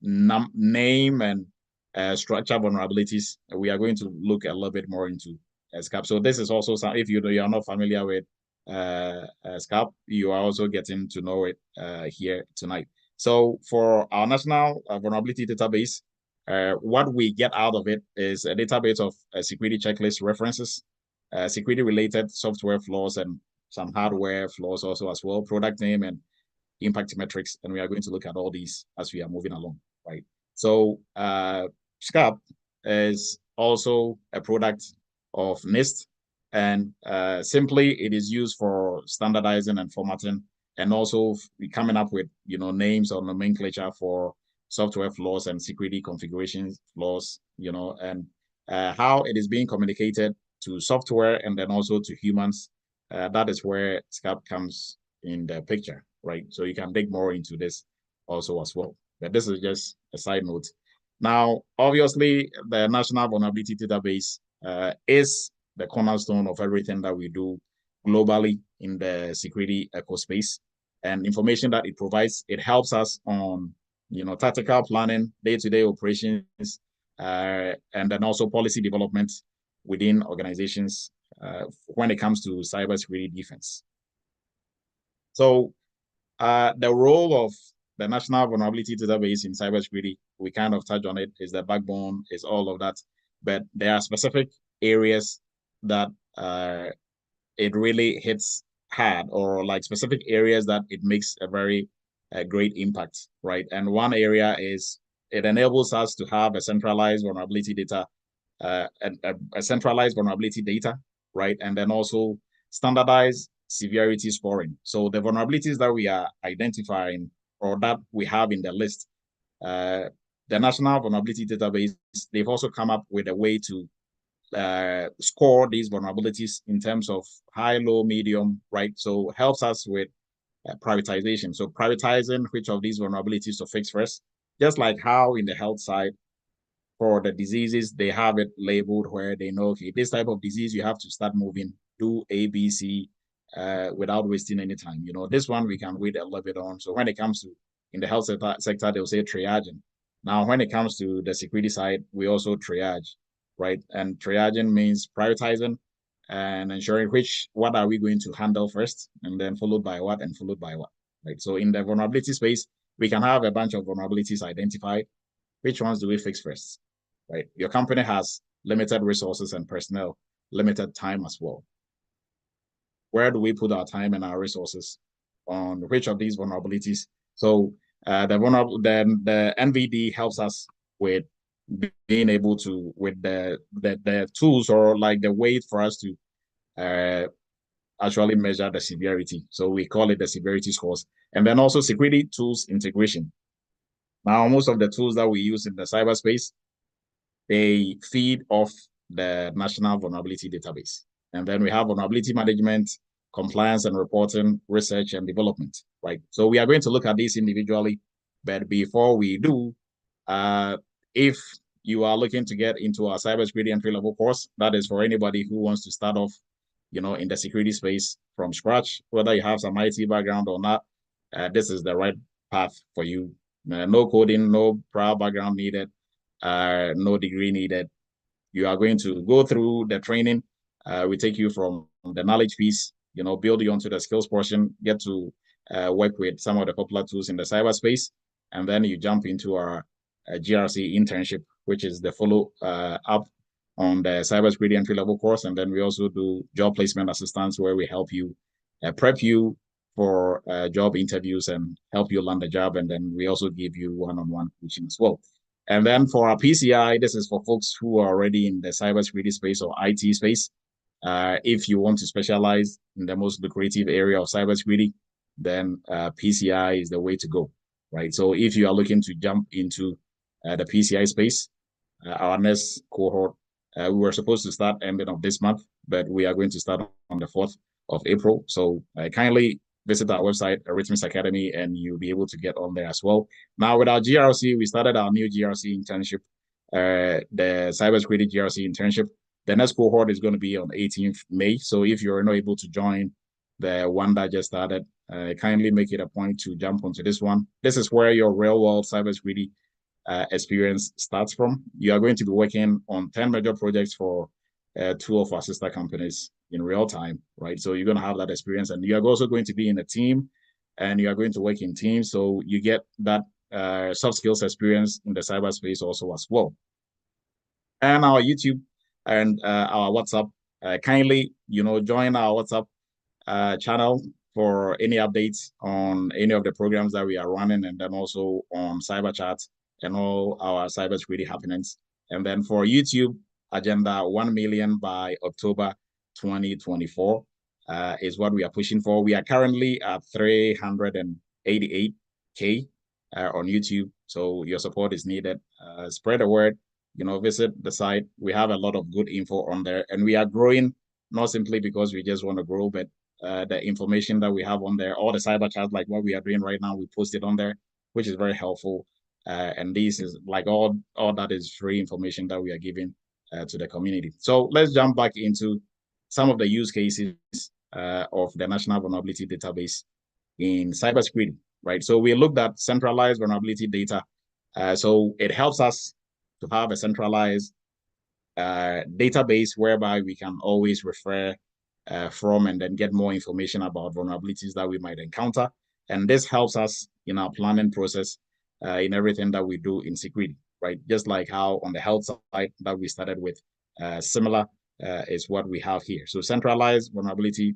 name and structure vulnerabilities. We are going to look a little bit more into SCAP. So this is also some, if you are not familiar with SCAP, you are also getting to know it here tonight. So for our National Vulnerability Database, what we get out of it is a database of security checklist references, security-related software flaws, and some hardware flaws also as well, product name and impact metrics. And we are going to look at all these as we are moving along, right? So SCAP is also a product of NIST, and simply it is used for standardizing and formatting, and also coming up with names or nomenclature for software flaws and security configuration flaws, and how it is being communicated to software and then also to humans. That is where SCAP comes in the picture, right? So you can dig more into this also as well. But this is just a side note. Now, obviously, the National Vulnerability Database is the cornerstone of everything that we do globally in the security ecospace. And information that it provides, it helps us on, tactical planning, day-to-day operations, and then also policy development within organizations when it comes to cybersecurity defense. So the role of the National Vulnerability Database in cybersecurity, we kind of touch on it, is the backbone, is all of that. But there are specific areas that it really hits hard, or like specific areas that it makes a very great impact, right? And one area is it enables us to have a centralized vulnerability data, a centralized vulnerability data, right? And then also standardized severity scoring. So the vulnerabilities that we are identifying or that we have in the list, the National Vulnerability Database, they've also come up with a way to score these vulnerabilities in terms of high, low, medium, right? So helps us with prioritization. So prioritizing which of these vulnerabilities to fix first, just like how in the health side for the diseases, they have it labeled where they know, okay, this type of disease, you have to start moving, do A, B, C, without wasting any time. This one we can wait a little bit on. So when it comes to in the health sector, they'll say triaging. Now, when it comes to the security side, we also triage, right? And triaging means prioritizing and ensuring what are we going to handle first, and then followed by what, and followed by what, right? So in the vulnerability space, we can have a bunch of vulnerabilities identified. Which ones do we fix first, right? Your company has limited resources and personnel, limited time as well. Where do we put our time and our resources on which of these vulnerabilities? So the NVD helps us with being able to, with the tools or like the way for us to actually measure the severity. So we call it the severity scores. And then also security tools integration. Now, most of the tools that we use in the cyberspace, they feed off the National Vulnerability Database. And then we have vulnerability management, compliance and reporting, research and development, right? So we are going to look at these individually, but before we do, if you are looking to get into our cybersecurity entry-level course, that is for anybody who wants to start off, in the security space from scratch, whether you have some IT background or not, this is the right path for you. No coding, no prior background needed, no degree needed. You are going to go through the training. We take you from the knowledge piece, build you onto the skills portion, get to work with some of the popular tools in the cyberspace, and then you jump into our GRC internship, which is the follow up on the cybersecurity entry-level course. And then we also do job placement assistance, where we help you prep you for job interviews and help you land a job. And then we also give you one-on-one coaching as well. And then for our PCI, this is for folks who are already in the cybersecurity space or IT space. If you want to specialize in the most lucrative area of cybersecurity, then PCI is the way to go, right? So if you are looking to jump into the PCI space, our next cohort, we were supposed to start ending of this month, but we are going to start on the 4th of April. So kindly visit our website, Eretmis Academy, and you'll be able to get on there as well. Now, with our GRC, we started our new GRC internship, the cybersecurity GRC internship. The next cohort is going to be on 18th May. So if you're not able to join the one that just started, kindly make it a point to jump onto this one. This is where your real-world cybersecurity experience starts from. You are going to be working on 10 major projects for 2 of our sister companies in real time, right? So you're going to have that experience, and you are also going to be in a team, and you are going to work in teams. So you get that soft skills experience in the cyberspace also as well. And our YouTube and our WhatsApp, kindly, join our WhatsApp channel for any updates on any of the programs that we are running, and then also on Cyber Chat and all our cybersecurity happenings. And then for YouTube, agenda 1 million by October 2024 is what we are pushing for. We are currently at 388K on YouTube. So your support is needed. Spread the word. Visit the site. We have a lot of good info on there, and we are growing not simply because we just want to grow, but the information that we have on there, all the cyber chats, like what we are doing right now, we post it on there, which is very helpful. And this is like all that is free information that we are giving to the community. So let's jump back into some of the use cases of the National Vulnerability Database in cybersecurity, right? So we looked at centralized vulnerability data. So it helps us to have a centralized database whereby we can always refer from and then get more information about vulnerabilities that we might encounter. And this helps us in our planning process in everything that we do in security, right? Just like how on the health side that we started with, similar is what we have here. So centralized vulnerability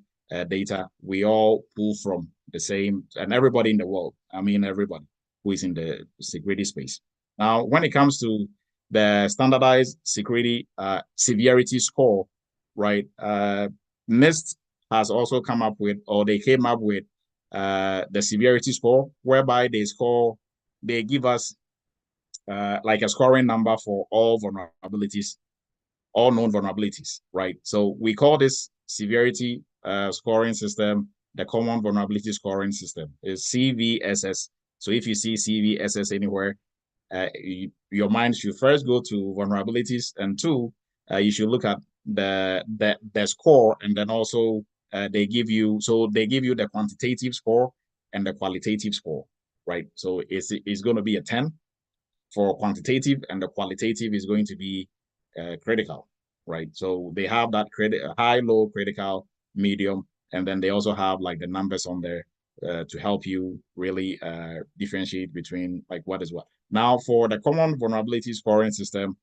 data, we all pull from the same, and everybody in the world, everybody who is in the security space. Now, when it comes to the standardized security severity score, right? NIST has also come up with, or they came up with the severity score, whereby they give us like a scoring number for all vulnerabilities, all known vulnerabilities, right? So we call this severity scoring system the Common Vulnerability Scoring System, is CVSS. So if you see CVSS anywhere, your mind should first go to vulnerabilities, and two, you should look at the score, and then also they give you the quantitative score and the qualitative score, right? So it's going to be a 10 for quantitative, and the qualitative is going to be critical, right? So they have that high, low, critical, medium, and then they also have like the numbers on there to help you really differentiate between like what is what. Now, for the Common Vulnerability Scoring System,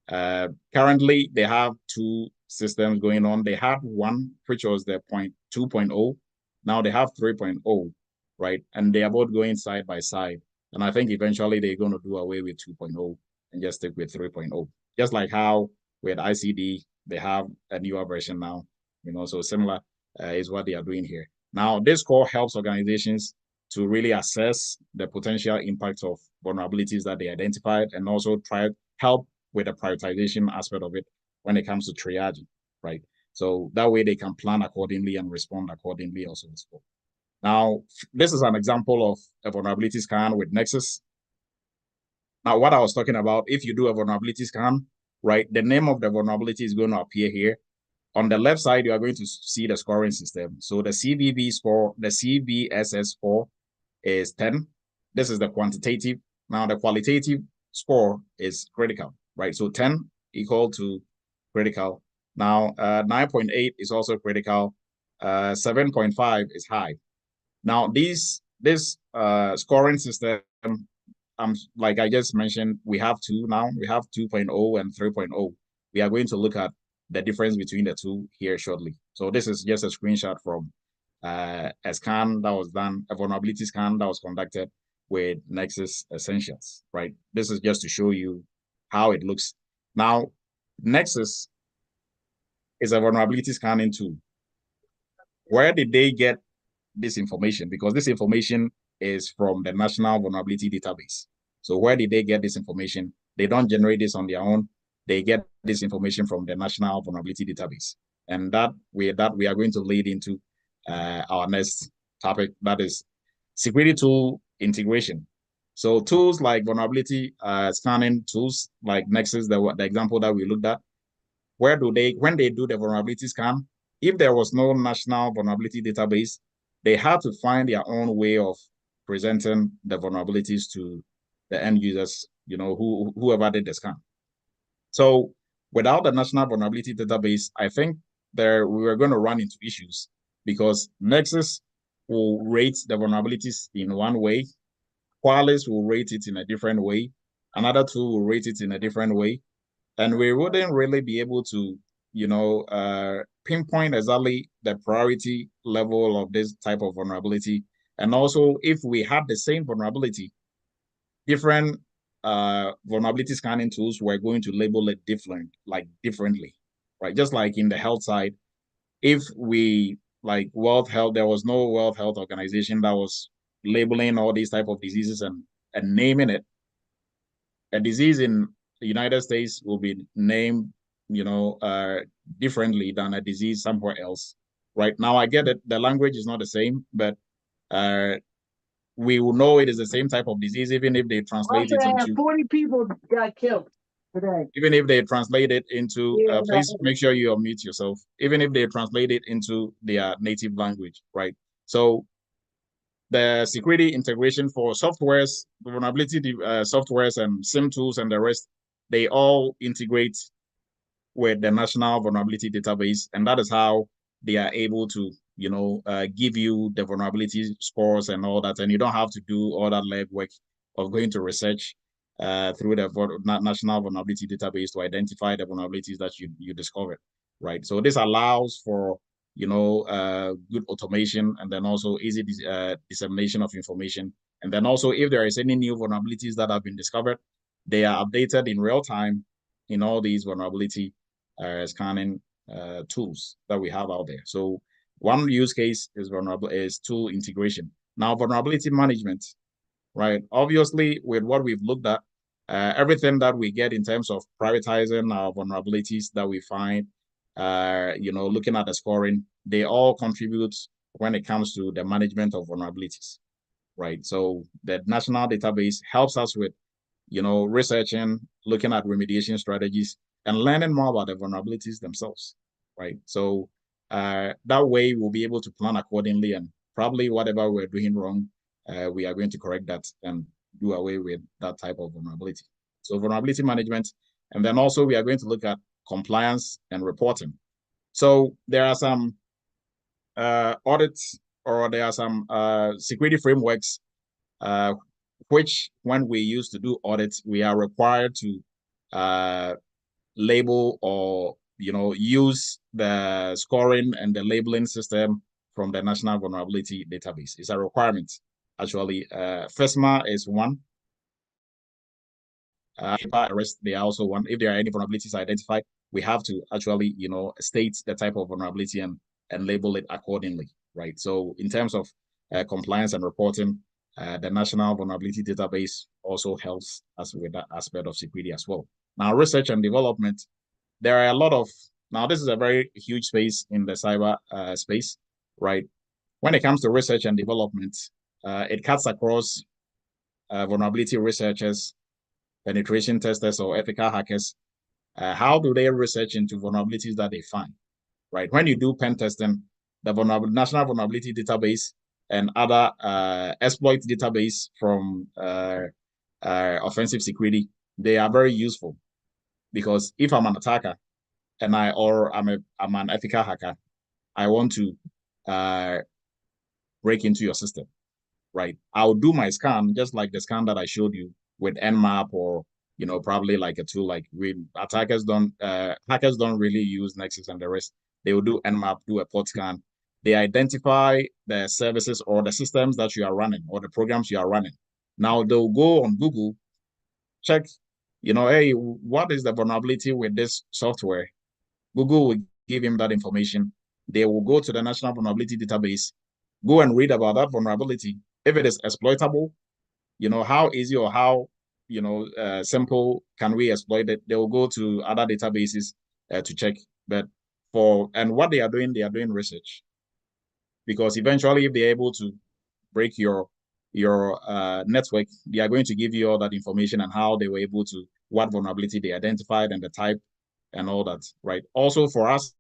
currently they have two systems going on. They had one, which was the 2.0. Now they have 3.0, right? And they are both going side by side. And I think eventually they're going to do away with 2.0 and just stick with 3.0. Just like how with ICD, they have a newer version now, so similar is what they are doing here. Now, this score helps organizations to really assess the potential impact of vulnerabilities that they identified, and also help with the prioritization aspect of it when it comes to triaging, right? So that way they can plan accordingly and respond accordingly also as well. Now, this is an example of a vulnerability scan with Nexus. Now, what I was talking about, if you do a vulnerability scan, right, the name of the vulnerability is going to appear here. On the left side, you are going to see the scoring system. So the CVB score, the CVSS score is 10. This is the quantitative. Now, the qualitative score is critical, right? So 10 equal to critical. Now, 9.8 is also critical. 7.5 is high. Now, this scoring system, like I just mentioned, we have two now. We have 2.0 and 3.0. We are going to look at the difference between the two here shortly. So this is just a screenshot from a scan that was done, a vulnerability scan that was conducted with Nexus Essentials, right? This is just to show you how it looks. Now, Nexus is a vulnerability scanning tool. Where did they get this information? Because this information is from the National Vulnerability Database. So where did they get this information? They don't generate this on their own. They get this information from the National Vulnerability Database. And that we are going to lead into our next topic, that is security tool integration. So tools like vulnerability scanning tools like Nexus, the example that we looked at, when they do the vulnerability scan, if there was no National Vulnerability Database, they had to find their own way of presenting the vulnerabilities to the end users, whoever did the scan. So without the National Vulnerability Database, I think we were going to run into issues, because Nexus will rate the vulnerabilities in one way, Qualys will rate it in a different way, another tool will rate it in a different way, and we wouldn't really be able to, pinpoint exactly the priority level of this type of vulnerability. And also, if we had the same vulnerability, different vulnerability scanning tools were going to label it differently, right? Just like in the health side, if we World Health, there was no World Health Organization that was labeling all these type of diseases and and naming it. A disease in the United States will be named, differently than a disease somewhere else. Right now, I get it. The language is not the same, but we will know it is the same type of disease, even if they translate it into 40 people got killed today. Even if they translate it into, please make sure you unmute yourself. Even if they translate it into their native language, right? So the security integration for softwares, vulnerability softwares and SIM tools and the rest, they all integrate with the National Vulnerability Database. And that is how they are able to, give you the vulnerability scores and all that. And you don't have to do all that legwork of going to research through the National Vulnerability Database to identify the vulnerabilities that you discovered, right? So this allows for, good automation, and then also easy dissemination of information. And then also, if there is any new vulnerabilities that have been discovered, they are updated in real time in all these vulnerability scanning tools that we have out there. So one use case is tool integration. Now, vulnerability management, right? Obviously, with what we've looked at, everything that we get in terms of prioritizing our vulnerabilities that we find, looking at the scoring, they all contribute when it comes to the management of vulnerabilities, right? So the national database helps us with, researching, looking at remediation strategies, and learning more about the vulnerabilities themselves, right? So that way we'll be able to plan accordingly, and probably whatever we're doing wrong, we are going to correct that and do away with that type of vulnerability. So vulnerability management, and then also we are going to look at compliance and reporting. So there are some audits, or there are some security frameworks which, when we used to do audits, we are required to label or use the scoring and the labeling system from the National Vulnerability Database. It's a requirement, actually. FISMA is one. They are also one. If there are any vulnerabilities identified, we have to actually, state the type of vulnerability and label it accordingly, right? So in terms of compliance and reporting, the National Vulnerability Database also helps us with that aspect of security as well. Now, research and development, there are a lot of, now this is a very huge space in the cyber space, right? When it comes to research and development, it cuts across vulnerability researchers, penetration testers, or ethical hackers. How do they research into vulnerabilities that they find, right? When you do pen testing, the National Vulnerability Database and other exploit database from offensive security, they are very useful, because if I'm an attacker and I'm an ethical hacker, I want to break into your system, right? I'll do my scan just like the scan that I showed you with Nmap, or probably like a tool like hackers don't really use Nexus and the rest. They will do Nmap, do a port scan. They identify the services or the systems that you are running or the programs you are running. Now they'll go on Google, check, hey, what is the vulnerability with this software? Google will give him that information. They will go to the National Vulnerability Database, go and read about that vulnerability. If it is exploitable, how easy or how simple can we exploit it? They will go to other databases to check. And what they are doing research, because eventually, if they're able to break your network, they are going to give you all that information and how they were able to, what vulnerability they identified and the type and all that, right? Also, for us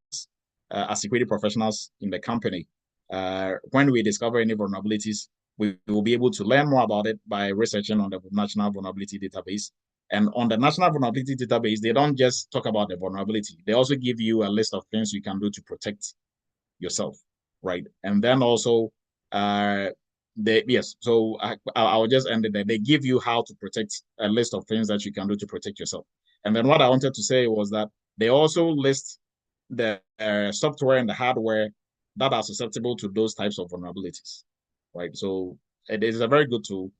as security professionals in the company, when we discover any vulnerabilities, we will be able to learn more about it by researching on the National Vulnerability Database. And on the National Vulnerability Database, they don't just talk about the vulnerability. They also give you a list of things you can do to protect yourself, right? And then also, so I'll just end it there. They give you how to protect, a list of things that you can do to protect yourself. And then what I wanted to say was that they also list the software and the hardware that are susceptible to those types of vulnerabilities, right? So it is a very good tool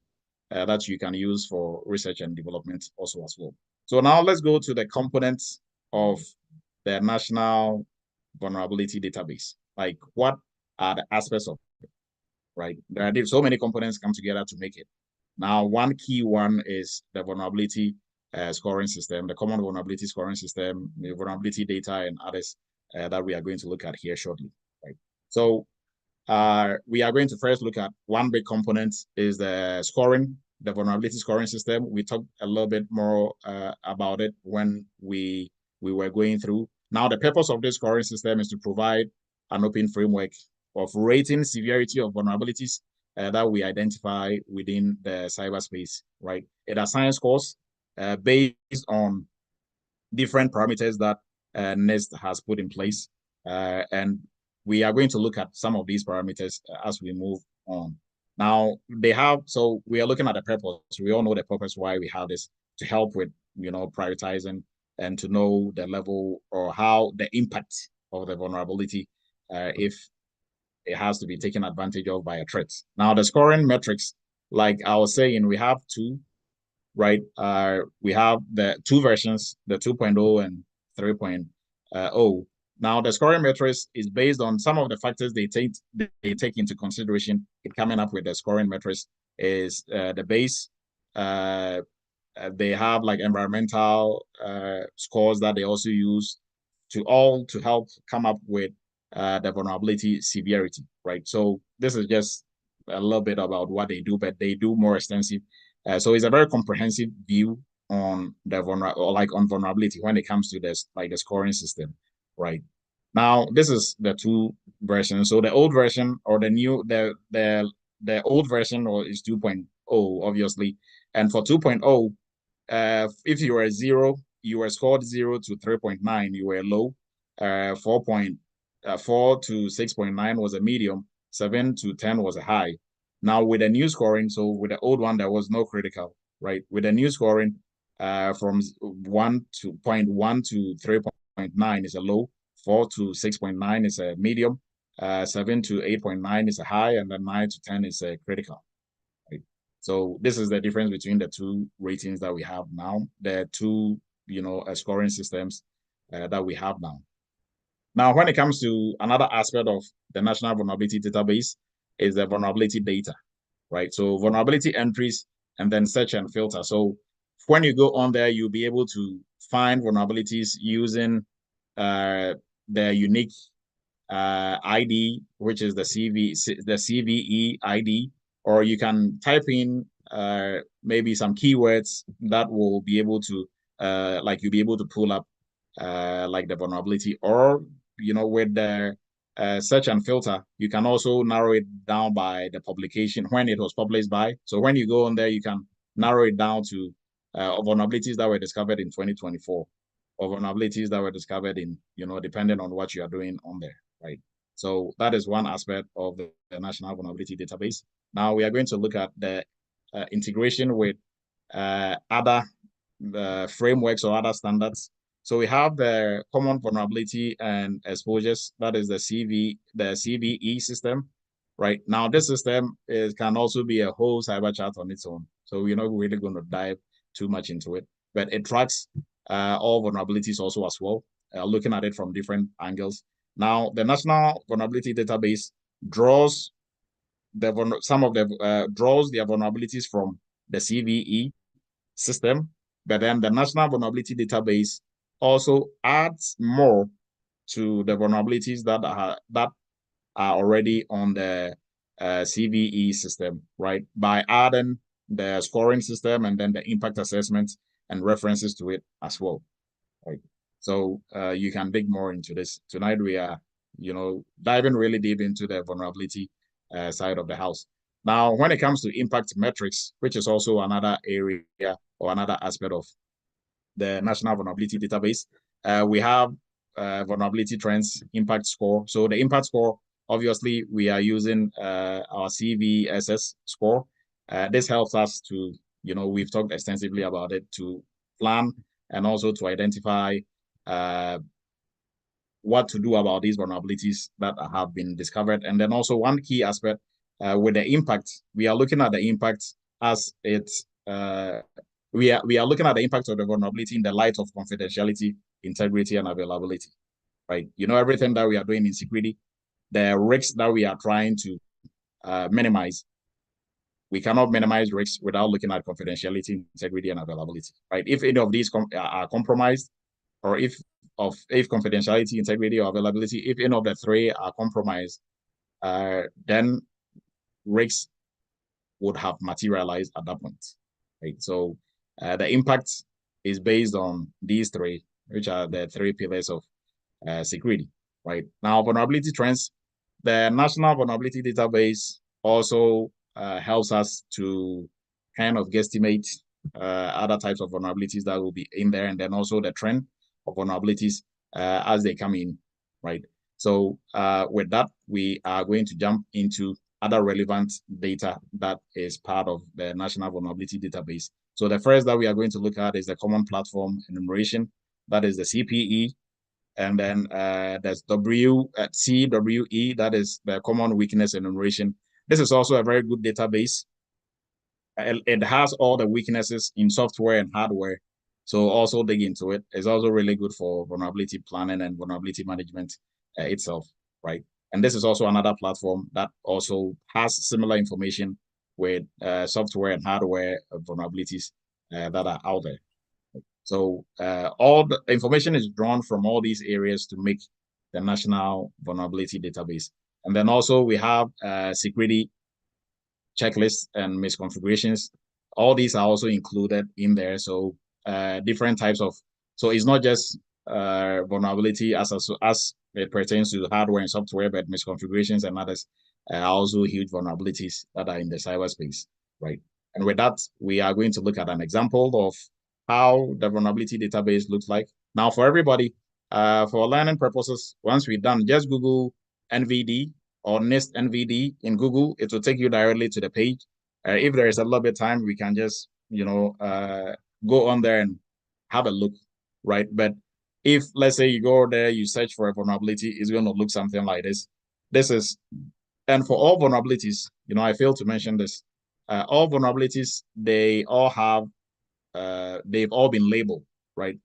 that you can use for research and development also as well. So now let's go to the components of the National Vulnerability Database. Like, what are the aspects of it, right? There are so many components come together to make it. Now, one key one is the vulnerability scoring system, the common vulnerability scoring system, the vulnerability data, and others that we are going to look at here shortly. Right. So we are going to first look at one big component is the scoring, the vulnerability scoring system. We talked a little bit more about it when we were going through. Now, the purpose of this scoring system is to provide an open framework of rating severity of vulnerabilities that we identify within the cyberspace, right? It assigns scores based on different parameters that NIST has put in place. And we are going to look at some of these parameters as we move on. Now, so we are looking at the purpose. We all know the purpose why we have this, to help with, prioritizing and to know the level or how the impact of the vulnerability, if it has to be taken advantage of by a threat. Now, the scoring metrics, like I was saying, we have two, right? We have the two versions, the 2.0 and 3.0. Now, the scoring metrics is based on some of the factors they take into consideration in coming up with the scoring metrics is the base. They have like environmental scores that they also use to help come up with the vulnerability severity, right? So this is just a little bit about what they do, but they do more extensive. So it's a very comprehensive view on the vulnerability when it comes to this, like the scoring system, right? Now, this is the two versions. So the old version or the old version is 2.0, obviously. And for 2.0, if you were 0, you were scored 0 to 3.9, you were low. 4 to 6.9 was a medium. 7 to 10 was a high. Now with the new scoring, so with the old one, there was no critical, right? With the new scoring, from 1 to 0.1 to 3.9 is a low. 4 to 6.9 is a medium. 7 to 8.9 is a high, and then 9 to 10 is a critical. Right? So this is the difference between the two ratings that we have now. The two, scoring systems that we have now. Now, when it comes to another aspect of the National Vulnerability Database is the vulnerability data, right? So vulnerability entries and then search and filter. So when you go on there, you'll be able to find vulnerabilities using the unique ID, which is the CVE ID, or you can type in maybe some keywords that will be able to, you'll be able to pull up like the vulnerability, or with the search and filter, you can also narrow it down by the publication when it was published by. So when you go on there, you can narrow it down to vulnerabilities that were discovered in 2024, or vulnerabilities that were discovered in, depending on what you are doing on there, right? So that is one aspect of the National Vulnerability Database. Now we are going to look at the integration with other frameworks or other standards. So we have the common vulnerability and exposures, that is the CVE system, right? Now this system can also be a whole cyber chat on its own. So we're not really going to dive too much into it, but it tracks all vulnerabilities also as well, looking at it from different angles. Now the National Vulnerability Database draws their vulnerabilities from the CVE system, but then the National Vulnerability Database also adds more to the vulnerabilities that are already on the CVE system, right? By adding the scoring system and then the impact assessment and references to it as well, right? So you can dig more into this. Tonight we are, diving really deep into the vulnerability side of the house. Now, when it comes to impact metrics, which is also another area or another aspect of the National Vulnerability Database, we have vulnerability trends impact score. So the impact score, obviously, we are using our CVSS score. This helps us to, we've talked extensively about it, to plan and also to identify what to do about these vulnerabilities that have been discovered. And then also one key aspect with the impact, we are looking at the impact as it's we are looking at the impact of the vulnerability in the light of confidentiality, integrity, and availability, right? Everything that we are doing in security, the risks that we are trying to minimize, we cannot minimize risks without looking at confidentiality, integrity, and availability, right? If any of these are compromised, or if confidentiality, integrity, or availability, if any of the three are compromised, then risks would have materialized at that point, right? So the impact is based on these three, which are the three pillars of security, right? Now, vulnerability trends, the National Vulnerability Database also helps us to kind of guesstimate other types of vulnerabilities that will be in there, and then also the trend of vulnerabilities as they come in, right? So with that, we are going to jump into other relevant data that is part of the National Vulnerability Database. So the first that we are going to look at is the Common Platform Enumeration, that is the CPE, and then there's CWE, that is the Common Weakness Enumeration. This is also a very good database. It has all the weaknesses in software and hardware, so also dig into it. It's also really good for vulnerability planning and vulnerability management itself, right? And this is also another platform that also has similar information with software and hardware vulnerabilities that are out there. So all the information is drawn from all these areas to make the National Vulnerability Database. And then also we have security checklists and misconfigurations. All these are also included in there. So different types of, so it's not just vulnerability as it pertains to hardware and software, but misconfigurations and others are also huge vulnerabilities that are in the cyberspace, right? And with that, we are going to look at an example of how the vulnerability database looks like. Now, for everybody, for learning purposes, once we're done, just Google NVD or NIST NVD in Google. It will take you directly to the page. If there is a little bit of time, we can just, go on there and have a look, right? But if, let's say, you go there, you search for a vulnerability, it's going to look something like this. And for all vulnerabilities, I failed to mention this. All vulnerabilities, they all have, they've all been labeled, right?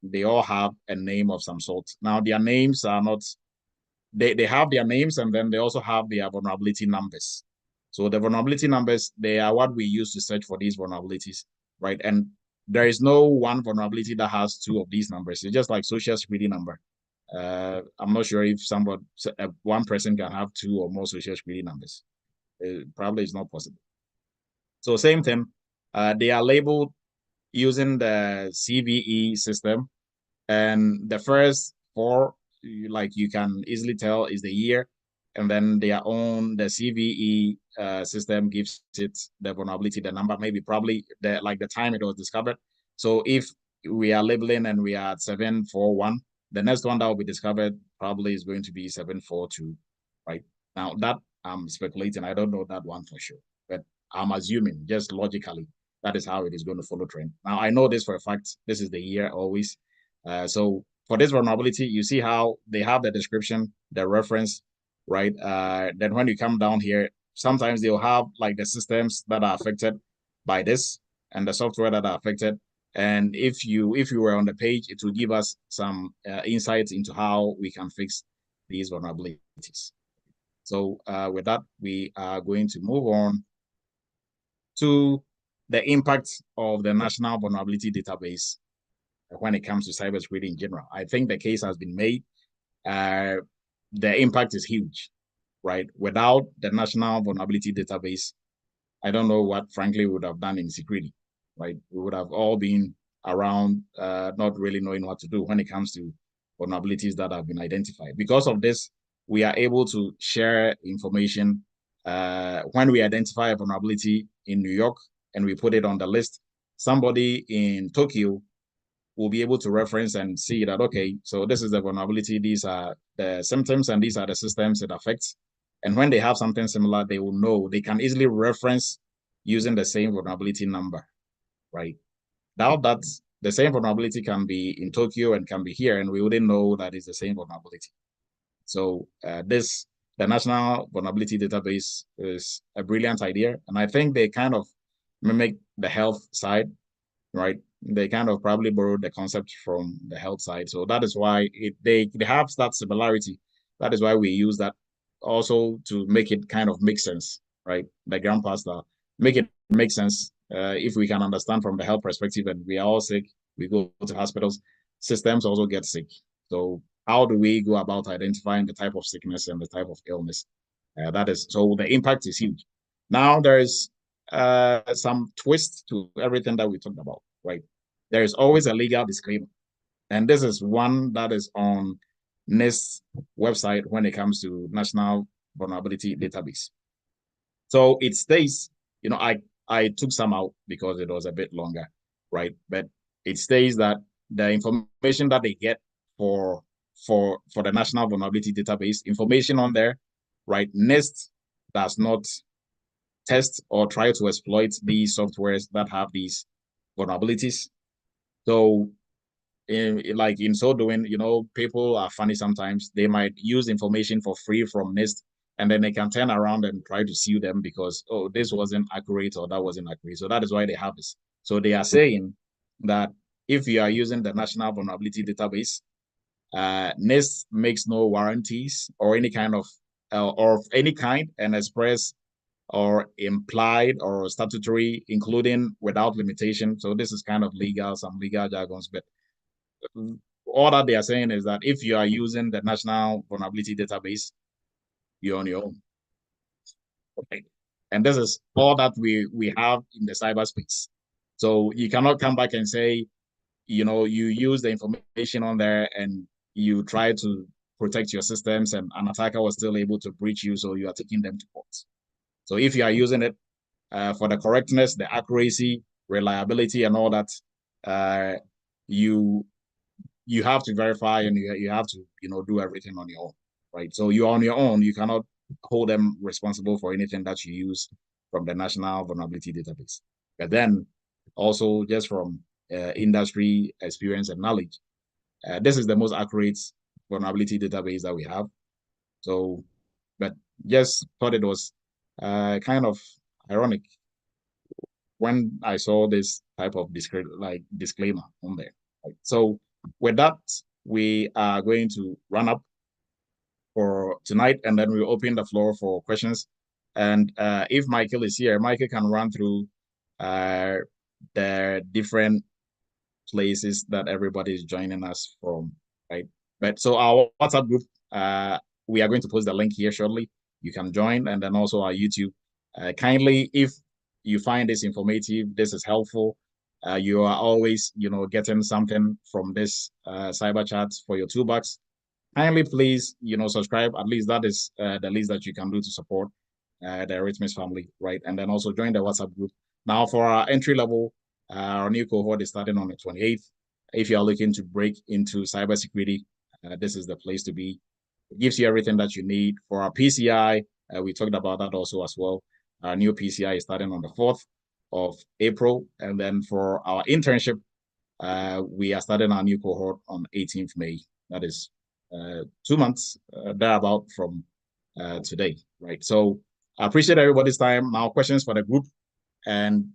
They all have a name of some sort. Now, their names are not, they have their names, and then they also have their vulnerability numbers. So the vulnerability numbers, they are what we use to search for these vulnerabilities, right? And there is no one vulnerability that has two of these numbers. It's just like social security number. I'm not sure if one person can have two or more social security numbers. It probably is not possible. So same thing, they are labeled using the CVE system, and the first four, like you can easily tell, is the year, and then the CVE system gives it the vulnerability, the number, maybe probably the time it was discovered. So if we are labeling and we are at 741, the next one that will be discovered probably is going to be 742, right? Now that I'm speculating, I don't know that one for sure, but I'm assuming just logically that is how it is going to follow trend. Now I know this for a fact. This is the year always. So for this vulnerability, you see how they have the description, the reference, right? Then when you come down here, sometimes they'll have like the systems that are affected by this and the software that are affected. And if you were on the page, it will give us some insights into how we can fix these vulnerabilities. So with that, we are going to move on to the impact of the National Vulnerability Database when it comes to cybersecurity in general. I think the case has been made. The impact is huge, right? Without the National Vulnerability Database, I don't know what, frankly, we would have done in security, right? We would have all been around not really knowing what to do when it comes to vulnerabilities that have been identified. Because of this, we are able to share information. When we identify a vulnerability in New York and we put it on the list, somebody in Tokyo will be able to reference and see that, okay, so this is the vulnerability, these are the symptoms, and these are the systems it affects. And when they have something similar, they will know, they can easily reference using the same vulnerability number, right? Now that the same vulnerability can be in Tokyo and can be here, and we wouldn't know that it's the same vulnerability. So the National Vulnerability Database is a brilliant idea. And I think they kind of mimic the health side, right? They kind of probably borrowed the concept from the health side. So that is why they have that similarity. That is why we use that also to make it kind of make sense, right? The grandpasta make it make sense. If we can understand from the health perspective and we are all sick, we go to hospitals, systems also get sick. So how do we go about identifying the type of sickness and the type of illness? That is, so the impact is huge. Now there's some twist to everything that we talked about, right? There is always a legal disclaimer. And this is one that is on NIST's website when it comes to National Vulnerability Database. So it states, you know, I took some out because it was a bit longer, right? But it states that the information that they get for the National Vulnerability Database, information on there, right? NIST does not test or try to exploit these softwares that have these vulnerabilities. So in so doing, you know, people are funny sometimes. They might use information for free from NIST, and then they can turn around and try to sue them because, oh, this wasn't accurate or that wasn't accurate. So that is why they have this. So they are saying that if you are using the National Vulnerability Database, NIST makes no warranties or any kind of and express or implied or statutory, including without limitation. So this is kind of legal, some legal jargons, but all that they are saying is that if you are using the National Vulnerability Database, you're on your own. Okay. And this is all that we have in the cyberspace. So you cannot come back and say, you know, you use the information on there and you try to protect your systems and an attacker was still able to breach you, so you are taking them to court. So if you are using it for the correctness, the accuracy, reliability, and all that, you have to verify and you have to, you know, do everything on your own, right? So you're on your own. You cannot hold them responsible for anything that you use from the National Vulnerability Database. But then also just from industry experience and knowledge, this is the most accurate vulnerability database that we have. So, but just thought it was kind of ironic when I saw this type of disclaimer on there. Right? So with that, we are going to run up for tonight, and then we'll open the floor for questions. And if Michael is here, Michael can run through the different places that everybody is joining us from, right? But so our WhatsApp group, we are going to post the link here shortly. You can join, and then also our YouTube. Kindly, if you find this informative, this is helpful, you are always, you know, getting something from this cyber chat for your toolbox. Kindly, please, you know, subscribe. At least that is the least that you can do to support the Eretmis family, right? And then also join the WhatsApp group. Now, for our entry level, our new cohort is starting on the 28th. If you are looking to break into cybersecurity, this is the place to be. It gives you everything that you need. For our PCI, we talked about that also as well. Our new PCI is starting on the 4th of April. And then for our internship, we are starting our new cohort on 18th May. That is 2 months thereabout from today, right? So I appreciate everybody's time. Now, questions for the group, and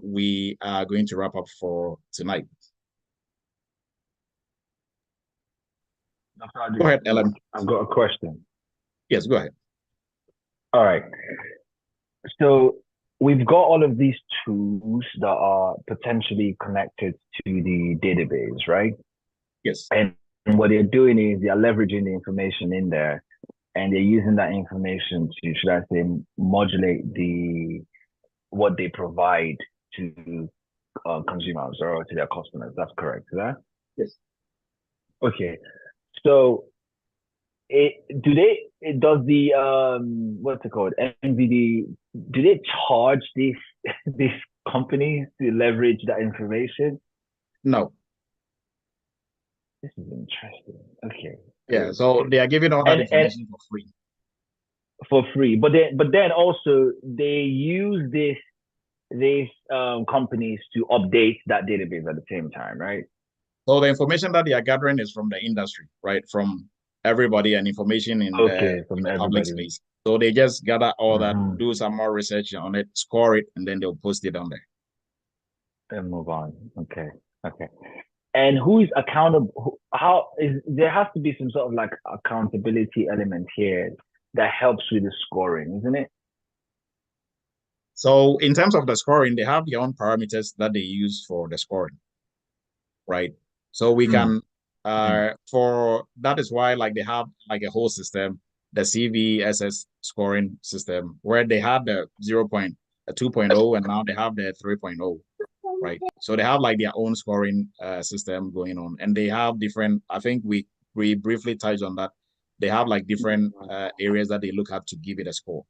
we are going to wrap up for tonight. Go ahead, Ellen. I've got a question. Yes, go ahead. All right. So we've got all of these tools that are potentially connected to the database, right? Yes. And what they're doing is they're leveraging the information in there, and they're using that information to, should I say, modulate what they provide to consumers or to their customers. That's correct, right? Yes. Okay. So does the what's it called, NVD, do they charge these companies to leverage that information? No. This is interesting. Okay. Yeah, so they are giving all that information for free. For free, but then also they use these companies to update that database at the same time, right? So the information that they are gathering is from the industry, right? From everybody and information in the public space. So they just gather all that, do some more research on it, score it, and then they'll post it on there. And move on. Okay. And who is accountable? There has to be some sort of like accountability element here that helps with the scoring, isn't it? So in terms of the scoring, they have their own parameters that they use for the scoring, right? So we can, for that is why like they have like a whole system, the CVSS scoring system, where they had the 2.0 and now they have the 3.0, right? So they have like their own scoring system going on, and they have different. I think we briefly touched on that. They have like different areas that they look at to give it a score.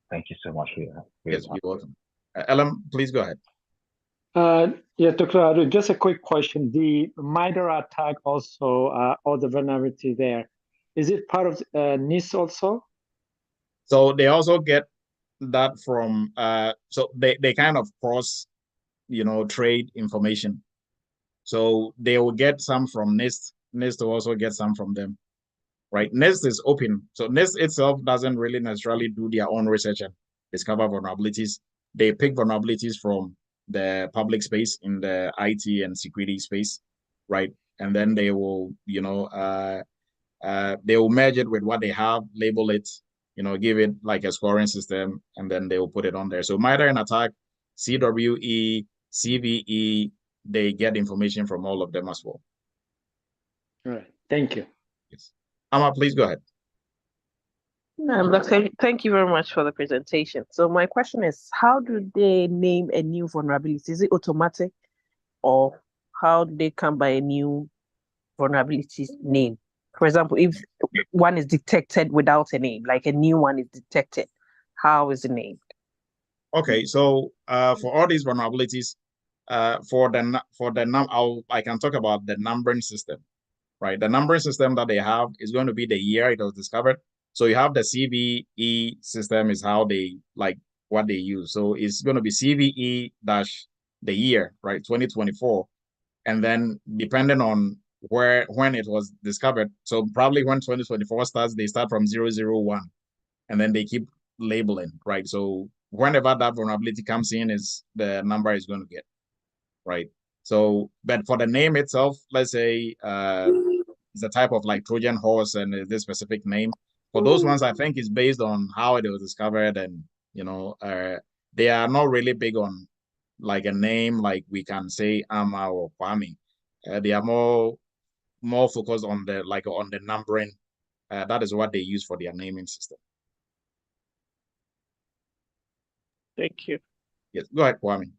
Thank you so much for that. Yes, you're welcome. Ellen, please go ahead. Yeah, Dr. Adu, just a quick question. The MITRE attack also, or the vulnerability there, is it part of NIST also? So they also get that from, so they kind of cross, trade information. So they will get some from NIST. NIST will also get some from them, right? NIST is open. So NIST itself doesn't really necessarily do their own research and discover vulnerabilities. They pick vulnerabilities from the public space in the IT and security space, right? And then they will, they will merge it with what they have, label it, give it like a scoring system, and then they will put it on there. So MITRE and ATT&CK, CWE, CVE, they get information from all of them as well. All right. Thank you. Yes. Amma, please go ahead. Thank you very much for the presentation. So my question is, how do they name a new vulnerability? Is it automatic, or how do they come by a new vulnerability name? For example, if one is detected without a name, like a new one is detected, how is it named? Okay, so for all these vulnerabilities, I can talk about the numbering system, right? The numbering system that they have is going to be the year it was discovered. So you have the CVE system is how they like what they use. So it's going to be CVE dash the year, right? 2024. And then depending on when it was discovered, so probably when 2024 starts, they start from 001 and then they keep labeling, right? So whenever that vulnerability comes in is the number is going to get, right? So, but for the name itself, let's say it's a type of like Trojan horse and this specific name. For those ones, I think it's based on how it was discovered, and they are not really big on like a name like we can say Amma or Kwame. They are more focused on the on the numbering. That is what they use for their naming system. Thank you. Yes, go ahead, Kwame.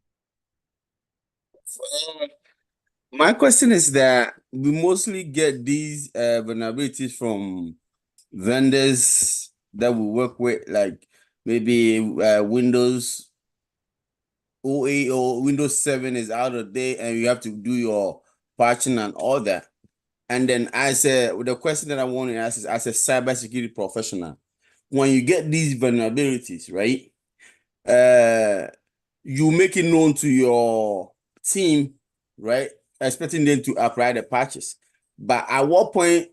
My question is that we mostly get these vulnerabilities from vendors that we work with, like maybe Windows 08 or Windows 7 is out of date and you have to do your patching and all that. And then the question that I want to ask is, as a cybersecurity professional, when you get these vulnerabilities, right? You make it known to your team, right? Expecting them to apply the patches. But at what point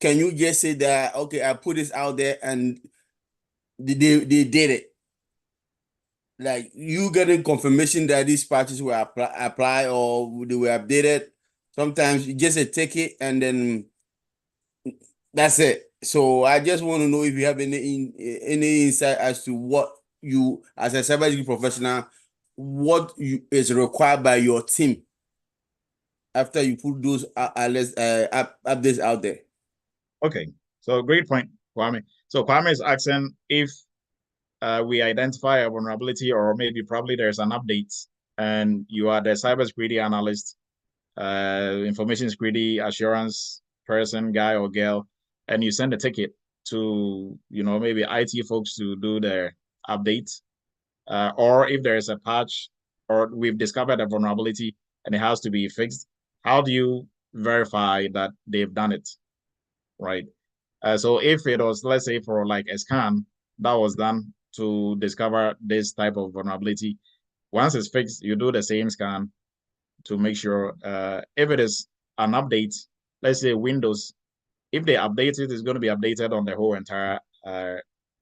can you just say that, okay, I put this out there and they did it? Like, you getting confirmation that these patches were applied or they were updated. Sometimes you just take it and then that's it. So I just want to know if you have any insight as to what you, as a cybersecurity professional, what is required by your team after you put those updates out there. Okay, so great point, Kwame. So Kwame is asking if we identify a vulnerability, or maybe probably there's an update, and you are the cybersecurity analyst, information security assurance person, guy or girl, and you send a ticket to maybe IT folks to do their updates, or if there is a patch or we've discovered a vulnerability and it has to be fixed, how do you verify that they've done it, right? So if it was, let's say, for like a scan that was done to discover this type of vulnerability, once it's fixed, you do the same scan to make sure if it is an update, let's say Windows, if they update it, it's going to be updated on the whole entire,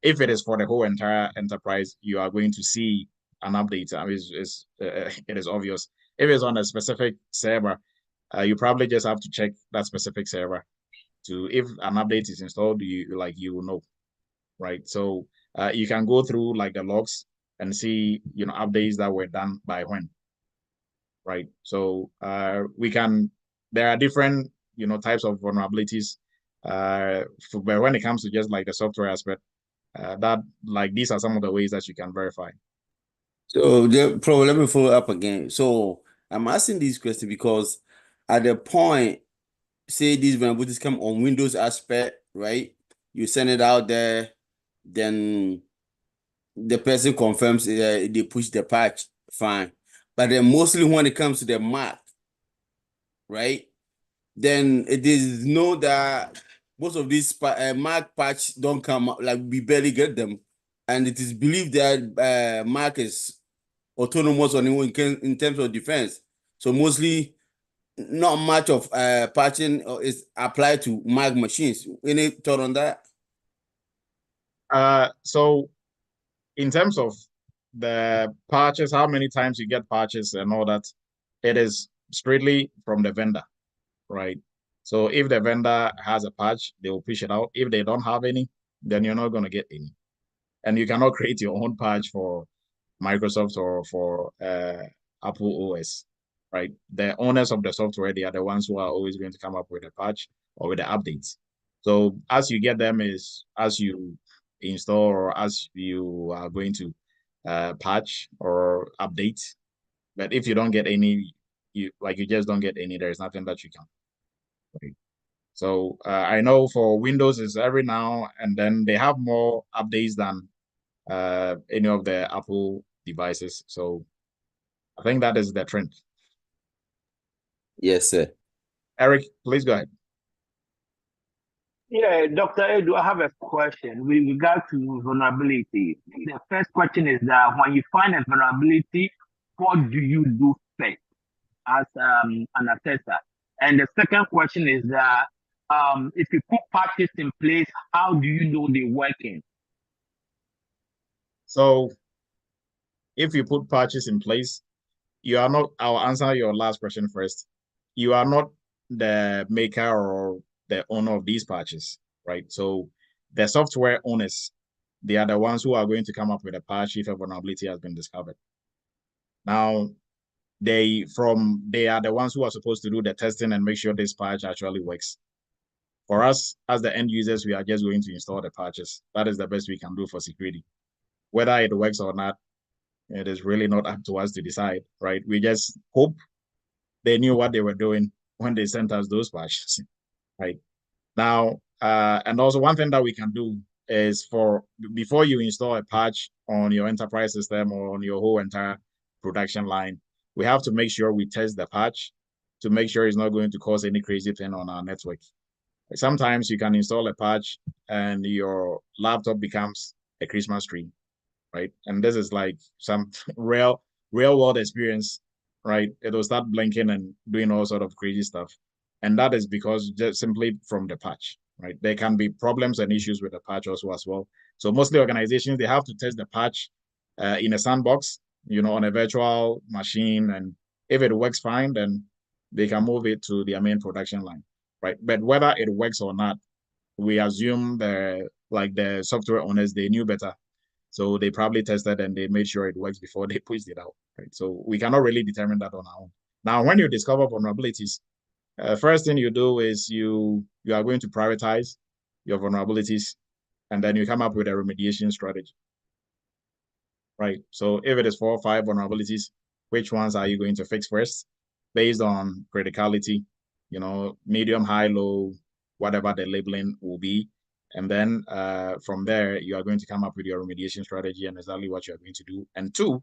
if it is for the whole entire enterprise, you are going to see an update. I mean, it is obvious. If it's on a specific server, you probably just have to check that specific server to, if an update is installed, you will know, right? So you can go through like the logs and see, updates that were done by when, right? So there are different, types of vulnerabilities. But when it comes to just like the software aspect, these are some of the ways that you can verify. So let me follow up again. So I'm asking these questions because at the point, say these vulnerabilities come on Windows aspect, right? You send it out there, then the person confirms they push the patch, fine. But then mostly when it comes to the Mac, right? Then it is known that most of these Mac patch don't come out, like we barely get them. And it is believed that Mac is autonomous in terms of defense. So mostly not much of patching is applied to Mac machines. Any thought on that? So in terms of the patches, how many times you get patches and all that, it is strictly from the vendor, right? So if the vendor has a patch, they will push it out. If they don't have any, then you're not going to get any. And you cannot create your own patch for Microsoft or for Apple OS, right? The owners of the software, they are the ones who are always going to come up with a patch or with the updates. So as you get them is as you install or as you are going to patch or update. But if you don't get any, you just don't get any, there's nothing that you can. Right? So I know for Windows is every now and then they have more updates than any of the Apple devices. So I think that is the trend. Yes, sir. Eric, please go ahead. Yeah, Dr. Edu, I have a question with regard to vulnerability. The first question is that when you find a vulnerability, what do you do first as an assessor? And the second question is that if you put patches in place, how do you know they're working? So if you put patches in place, you are not, I'll answer your last question first. You are not the maker or the owner of these patches, right? So the software owners, they are the ones who are going to come up with a patch if a vulnerability has been discovered. Now, they are the ones who are supposed to do the testing and make sure this patch actually works. For us, as the end users, we are just going to install the patches. That is the best we can do for security. Whether it works or not, it is really not up to us to decide, right? We just hope they knew what they were doing when they sent us those patches, right? Now, and also one thing that we can do is before you install a patch on your enterprise system or on your whole entire production line, we have to make sure we test the patch to make sure it's not going to cause any crazy thing on our network. Sometimes you can install a patch and your laptop becomes a Christmas tree, right? And this is like some real world experience, right? It'll start blinking and doing all sort of crazy stuff. And that is because just simply from the patch, right? There can be problems and issues with the patch also as well. So mostly organizations, they have to test the patch in a sandbox, on a virtual machine. And if it works fine, then they can move it to their main production line, right? But whether it works or not, we assume the software owners, they knew better. So they probably tested and they made sure it works before they pushed it out, right? So we cannot really determine that on our own. Now, when you discover vulnerabilities, first thing you do is you are going to prioritize your vulnerabilities, and then you come up with a remediation strategy, right? So if it is 4 or 5 vulnerabilities, which ones are you going to fix first based on criticality, medium, high, low, whatever the labeling will be. And then from there, you are going to come up with your remediation strategy and exactly what you're going to do. And 2,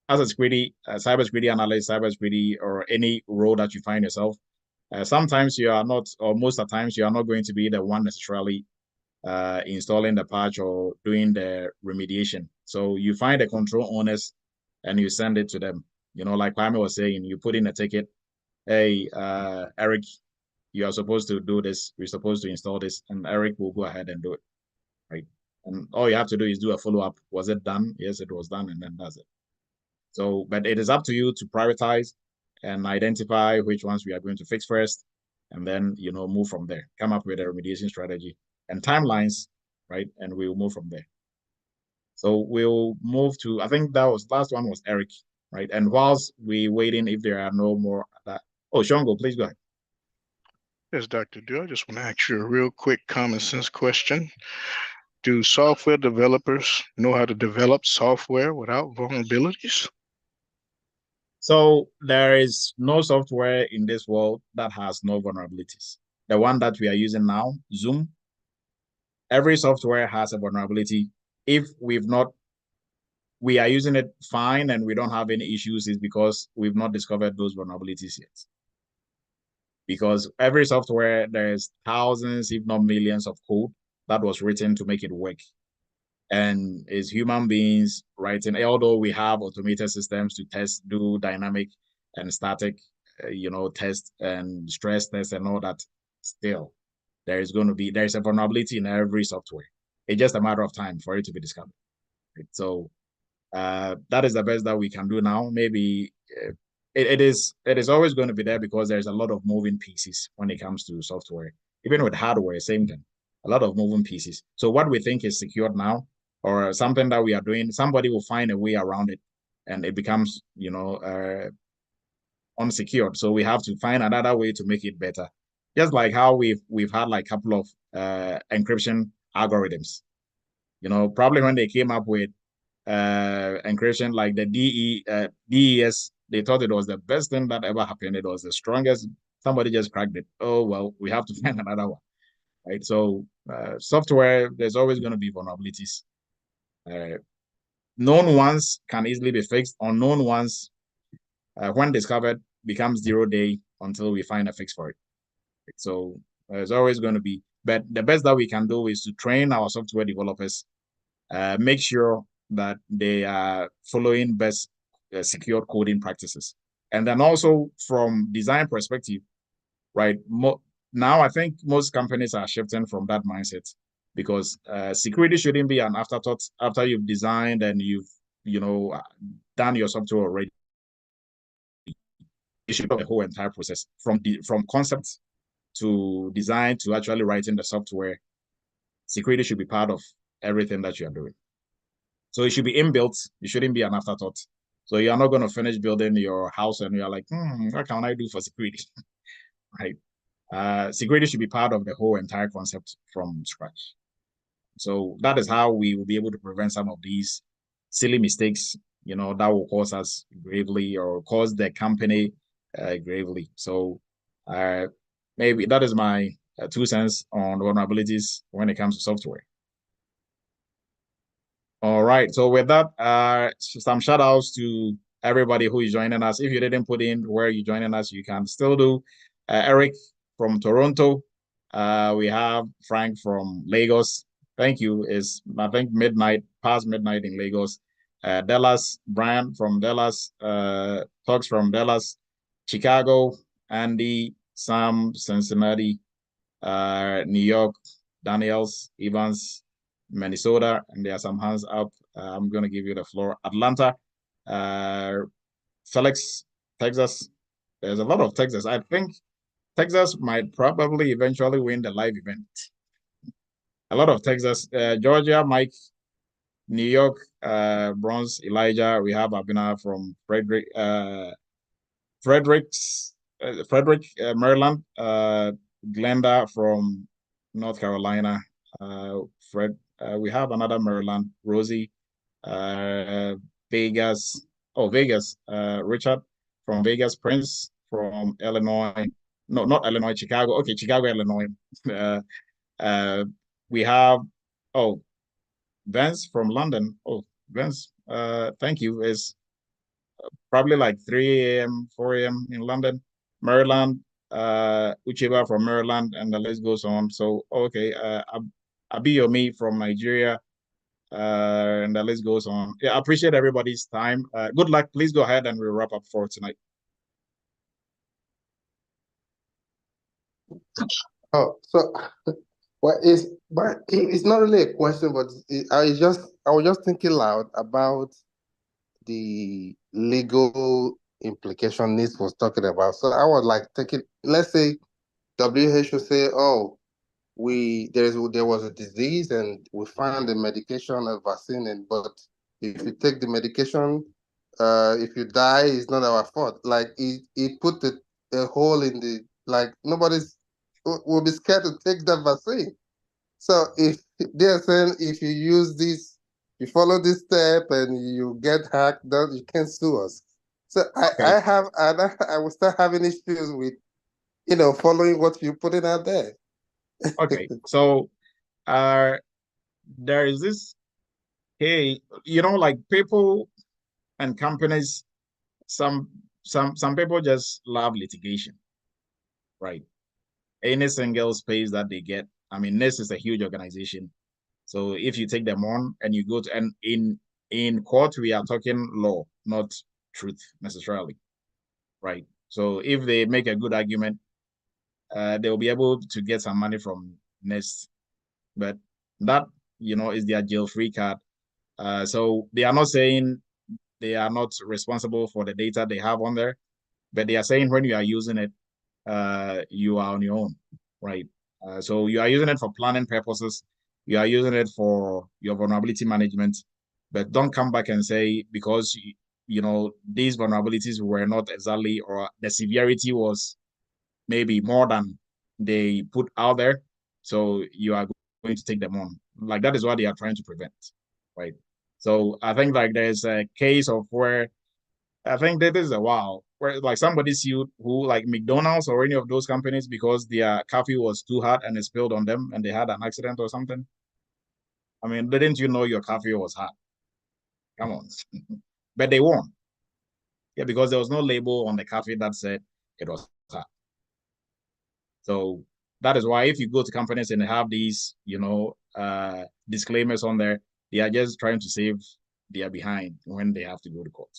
as a cybersecurity analyst, cybersecurity, or any role that you find yourself, sometimes you are not, or most of the times you are not going to be the one necessarily installing the patch or doing the remediation. So you find the control owners and you send it to them. Like Kwame was saying, you put in a ticket, hey, Eric, you are supposed to do this. We're supposed to install this, and Eric will go ahead and do it, right? And all you have to do is do a follow-up. Was it done? Yes, it was done, and then that's it. So, but it is up to you to prioritize and identify which ones we are going to fix first, and then, move from there. Come up with a remediation strategy and timelines, right? And we will move from there. So we'll move to, I think that was last one was Eric, right? And whilst we waiting, if there are no more, Shongo, please go ahead. Yes, Dr. Do, I just want to ask you a real quick common sense question. Do software developers know how to develop software without vulnerabilities? So there is no software in this world that has no vulnerabilities. The one that we are using now, Zoom, every software has a vulnerability. If we are using it fine and we don't have any issues, is because we've not discovered those vulnerabilities yet. Because every software, there's thousands, if not millions of code that was written to make it work. And as human beings writing, although we have automated systems to test, do dynamic and static, test and stress test and all that, still, there's a vulnerability in every software. It's just a matter of time for it to be discovered. Right? So that is the best that we can do now. Maybe it is always going to be there because there's a lot of moving pieces when it comes to software. Even with hardware, same thing. A lot of moving pieces. So what we think is secured now, or something that we are doing, somebody will find a way around it, and it becomes, unsecured. So we have to find another way to make it better. Just like how we've had like a couple of encryption algorithms. Probably when they came up with encryption like the DES, they thought it was the best thing that ever happened. It was the strongest. Somebody just cracked it. Oh, well, we have to find another one, right? So software, there's always going to be vulnerabilities. Known ones can easily be fixed. Unknown ones, when discovered, becomes 0 day until we find a fix for it. So there's always going to be, but the best that we can do is to train our software developers, make sure that they are following best secure coding practices. And then also from design perspective, right? Now I think most companies are shifting from that mindset, because security shouldn't be an afterthought after you've designed and you've done your software already. It should be the whole entire process from concept to design to actually writing the software. Security should be part of everything that you are doing. So it should be inbuilt. It shouldn't be an afterthought. So you're not going to finish building your house and you're like, what can I do for security? Right? Security should be part of the whole entire concept from scratch. So that is how we will be able to prevent some of these silly mistakes, that will cause us gravely or cause the company gravely. So maybe that is my 2 cents on vulnerabilities when it comes to software. All right. So with that, some shout outs to everybody who is joining us. If you didn't put in where you're joining us, you can still do. Eric from Toronto. We have Frank from Lagos. Thank you. It's, I think, past midnight in Lagos. Dallas, Brian from Dallas. Talks from Dallas. Chicago, Andy, Sam, Cincinnati, New York, Daniels, Evans, Minnesota, and there are some hands up. I'm going to give you the floor. Atlanta, Felix, Texas. There's a lot of Texas. I think Texas might probably eventually win the live event. A lot of Texas. Georgia, Mike. New York, Bronze, Elijah. We have Abina from Frederick, Maryland. Glenda from North Carolina. We have another Maryland, Rosie. Vegas. Oh, Vegas. Richard from Vegas. Prince from Illinois. No, not Illinois, Chicago. Okay, Chicago, Illinois. We have, Vince from London. Oh, Vince, thank you. It's probably like 3 a.m., 4 a.m. in London. Maryland, Uchiba from Maryland, and the list goes on. So, okay, Abiyomi from Nigeria, and the list goes on. Yeah, I appreciate everybody's time. Good luck. Please go ahead and we'll wrap up for tonight. Oh, so it's not really a question, but I was just thinking loud about the legal implication Nis was talking about. So I was like thinking, let's say WHO say, oh, there was a disease and we found a medication, a vaccine, but if you take the medication, if you die, it's not our fault. Like it put a hole in the, like nobody's will be scared to take that vaccine. So if they're saying if you use this, you follow this step and you get hacked, then you can sue us. So I will start having issues with, following what you're putting out there. Okay, so there is this, hey, like people and companies, some people just love litigation, right? Any single space that they get. I mean, NIST is a huge organization. So if you take them on and you go to, and in court, we are talking law, not truth necessarily, right? So if they make a good argument, they'll be able to get some money from NIST. But that, is their jail-free card. So they are not saying they are not responsible for the data they have on there, but they are saying when you are using it, you are on your own, right? So you are using it for planning purposes. You are using it for your vulnerability management, but don't come back and say because these vulnerabilities were not exactly, or the severity was maybe more than they put out there, so you are going to take them on. Like that is what they are trying to prevent, right? So I think like there's a case of where I think that is a while where like somebody sued who like McDonald's or any of those companies because their coffee was too hot and it spilled on them and they had an accident or something. I mean, didn't you know your coffee was hot? Come on. But they won. Yeah, because there was no label on the coffee that said it was hot. So that is why if you go to companies and they have these, disclaimers on there, they are just trying to save their behind when they have to go to court,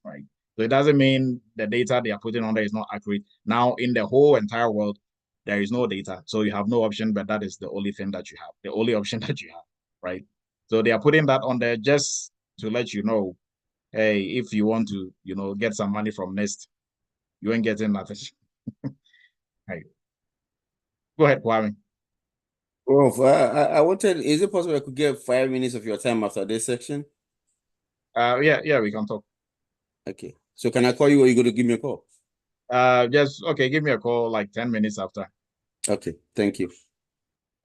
right? So it doesn't mean the data they are putting on there is not accurate. Now, in the whole entire world, there is no data. So you have no option, but that is the only thing that you have, the only option that you have, right? So they are putting that on there just to let you know, hey, if you want to, get some money from NIST, you ain't getting nothing. Right. Go ahead, Kwame. Oh, I wanted, is it possible I could get 5 minutes of your time after this section? Yeah, we can talk. Okay. So can I call you or you going to give me a call? Okay, give me a call like 10 minutes after. Okay, thank you.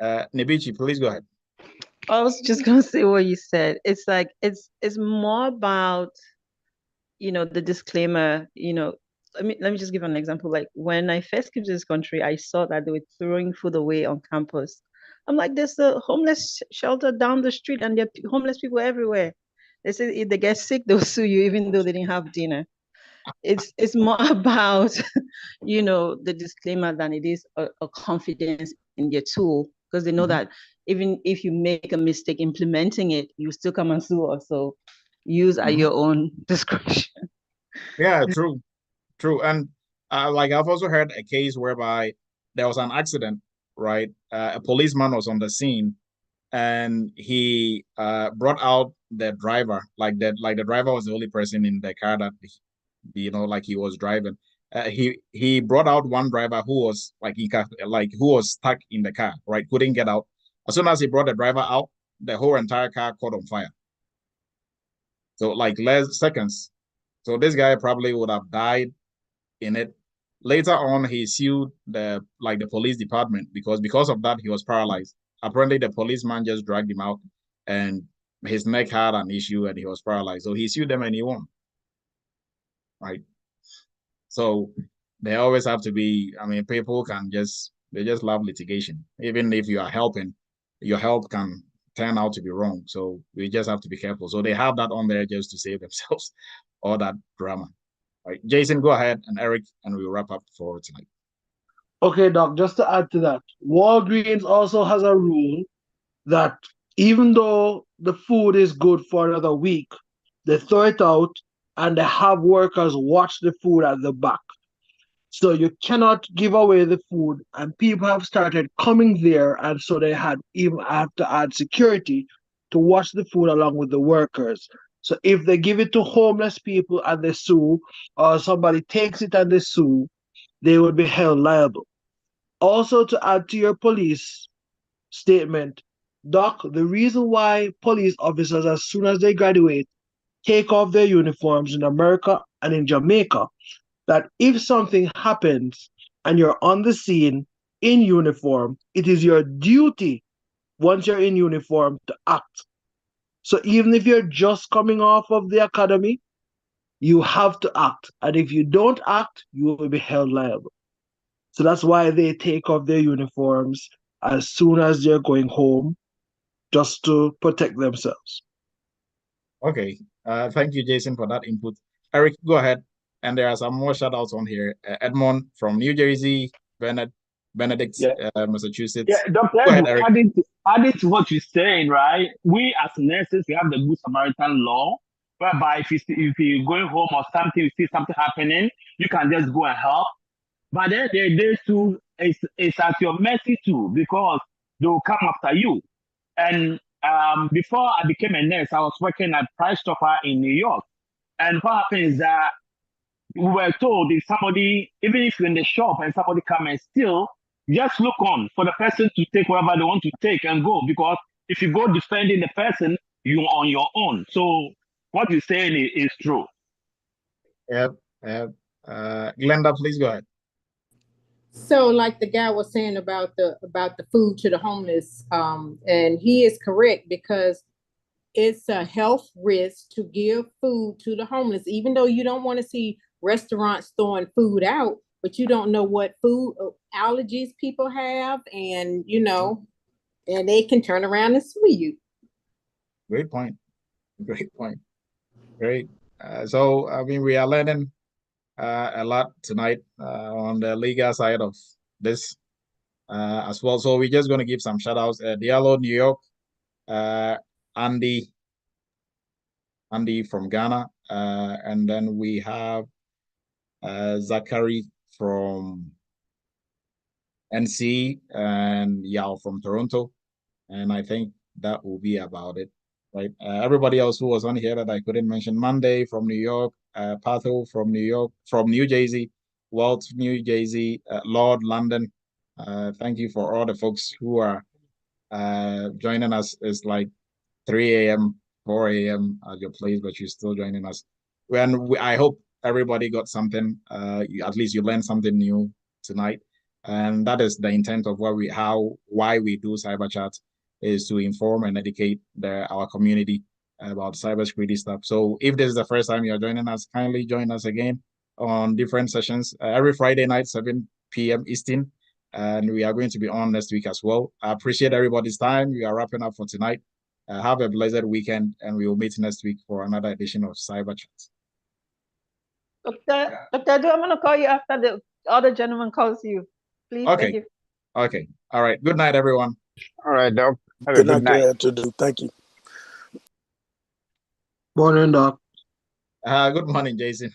Nibichi, please go ahead. I was just gonna say what you said. It's like it's more about, the disclaimer, let me just give an example. Like when I first came to this country, I saw that they were throwing food away on campus. I'm like, there's a homeless shelter down the street and there are homeless people everywhere. They say if they get sick, they'll sue you even though they didn't have dinner. It's more about, the disclaimer than it is a confidence in your tool, because they know that even if you make a mistake implementing it, you still come and sue us. So use at your own discretion. Yeah, true. And like I've also heard a case whereby there was an accident, right? A policeman was on the scene and he brought out the driver, like the driver was the only person in the car that like he was driving. He brought out one driver who was who was stuck in the car, right? Couldn't get out. As soon as he brought the driver out, the whole entire car caught on fire. So like less seconds. So this guy probably would have died in it. Later on, he sued the police department because of that he was paralyzed. Apparently, the policeman just dragged him out, and his neck had an issue, and he was paralyzed. So he sued them, and he won. Right. So they always have to be. I mean, people they just love litigation. Even if you are helping, your help can turn out to be wrong. So we just have to be careful. So they have that on there just to save themselves all that drama. Right. Jason, go ahead, and Eric, and we'll wrap up for tonight. Okay, Doc, just to add to that, Walgreens also has a rule that even though the food is good for another week, they throw it out and they have workers watch the food at the back. So you cannot give away the food, and people have started coming there, and so they had even have to add security to watch the food along with the workers. So if they give it to homeless people and they sue, or somebody takes it and they sue, they would be held liable. Also, to add to your police, statement, Doc, the reason why police officers, as soon as they graduate, take off their uniforms in America and in Jamaica, that if something happens and you're on the scene in uniform, it is your duty, once you're in uniform, to act. So even if you're just coming off of the academy, you have to act. And if you don't act, you will be held liable. So that's why they take off their uniforms as soon as they're going home, just to protect themselves. Okay. Thank you, Jason, for that input. Eric, go ahead. And there are some more shout outs on here. Edmond from New Jersey, Benedict, Massachusetts. Yeah, Dr. Go ahead, Eric. Adding to what you're saying, right? We as nurses, we have the Good Samaritan law, whereby if you're going home or something, you see something happening, you can just go and help. But then they too, it's at your mercy too, because they will come after you. And before I became a nurse, I was working at Price Stopper in New York. And what happens is that we were told if somebody, even if you're in the shop and somebody come and steal, just look on for the person to take whatever they want to take and go. Because if you go defending the person, you're on your own. So what you're saying is true. Yep. Glenda, please go ahead. So, like the guy was saying about the food to the homeless, and he is correct, because it's a health risk to give food to the homeless, even though you don't want to see restaurants throwing food out, but you don't know what food allergies people have, and and they can turn around and sue you. Great point. Great. So, I mean, we are learning a lot tonight on the legal side of this as well. So we're just going to give some shout outs. Diallo, New York, Andy from Ghana, and then we have Zachary from NC and Yao from Toronto, and I think that will be about it, right? Everybody else who was on here that I couldn't mention: Monday from New York, Patho from New York, from New Jersey, Walt, New Jersey, Lord, London. Thank you for all the folks who are joining us. It's like 3 a.m., 4 a.m. at your place, but you're still joining us. I hope everybody got something. At least you learned something new tonight, and that is the intent of why we do Cyber Chat, is to inform and educate our community about cybersecurity stuff. So if this is the first time you're joining us, kindly join us again on different sessions every Friday night, 7 p.m. Eastern, and we are going to be on next week as well. I appreciate everybody's time. We are wrapping up for tonight. Have a blessed weekend, and we will meet next week for another edition of Cyber Chat. Dr. Do, I'm going to call you after the other gentleman calls you. Please. Okay. Thank you. Okay. All right. Good night, everyone. All right, Doc. Have Good a good night. Thank you. Morning, Doc. Good morning, Jason.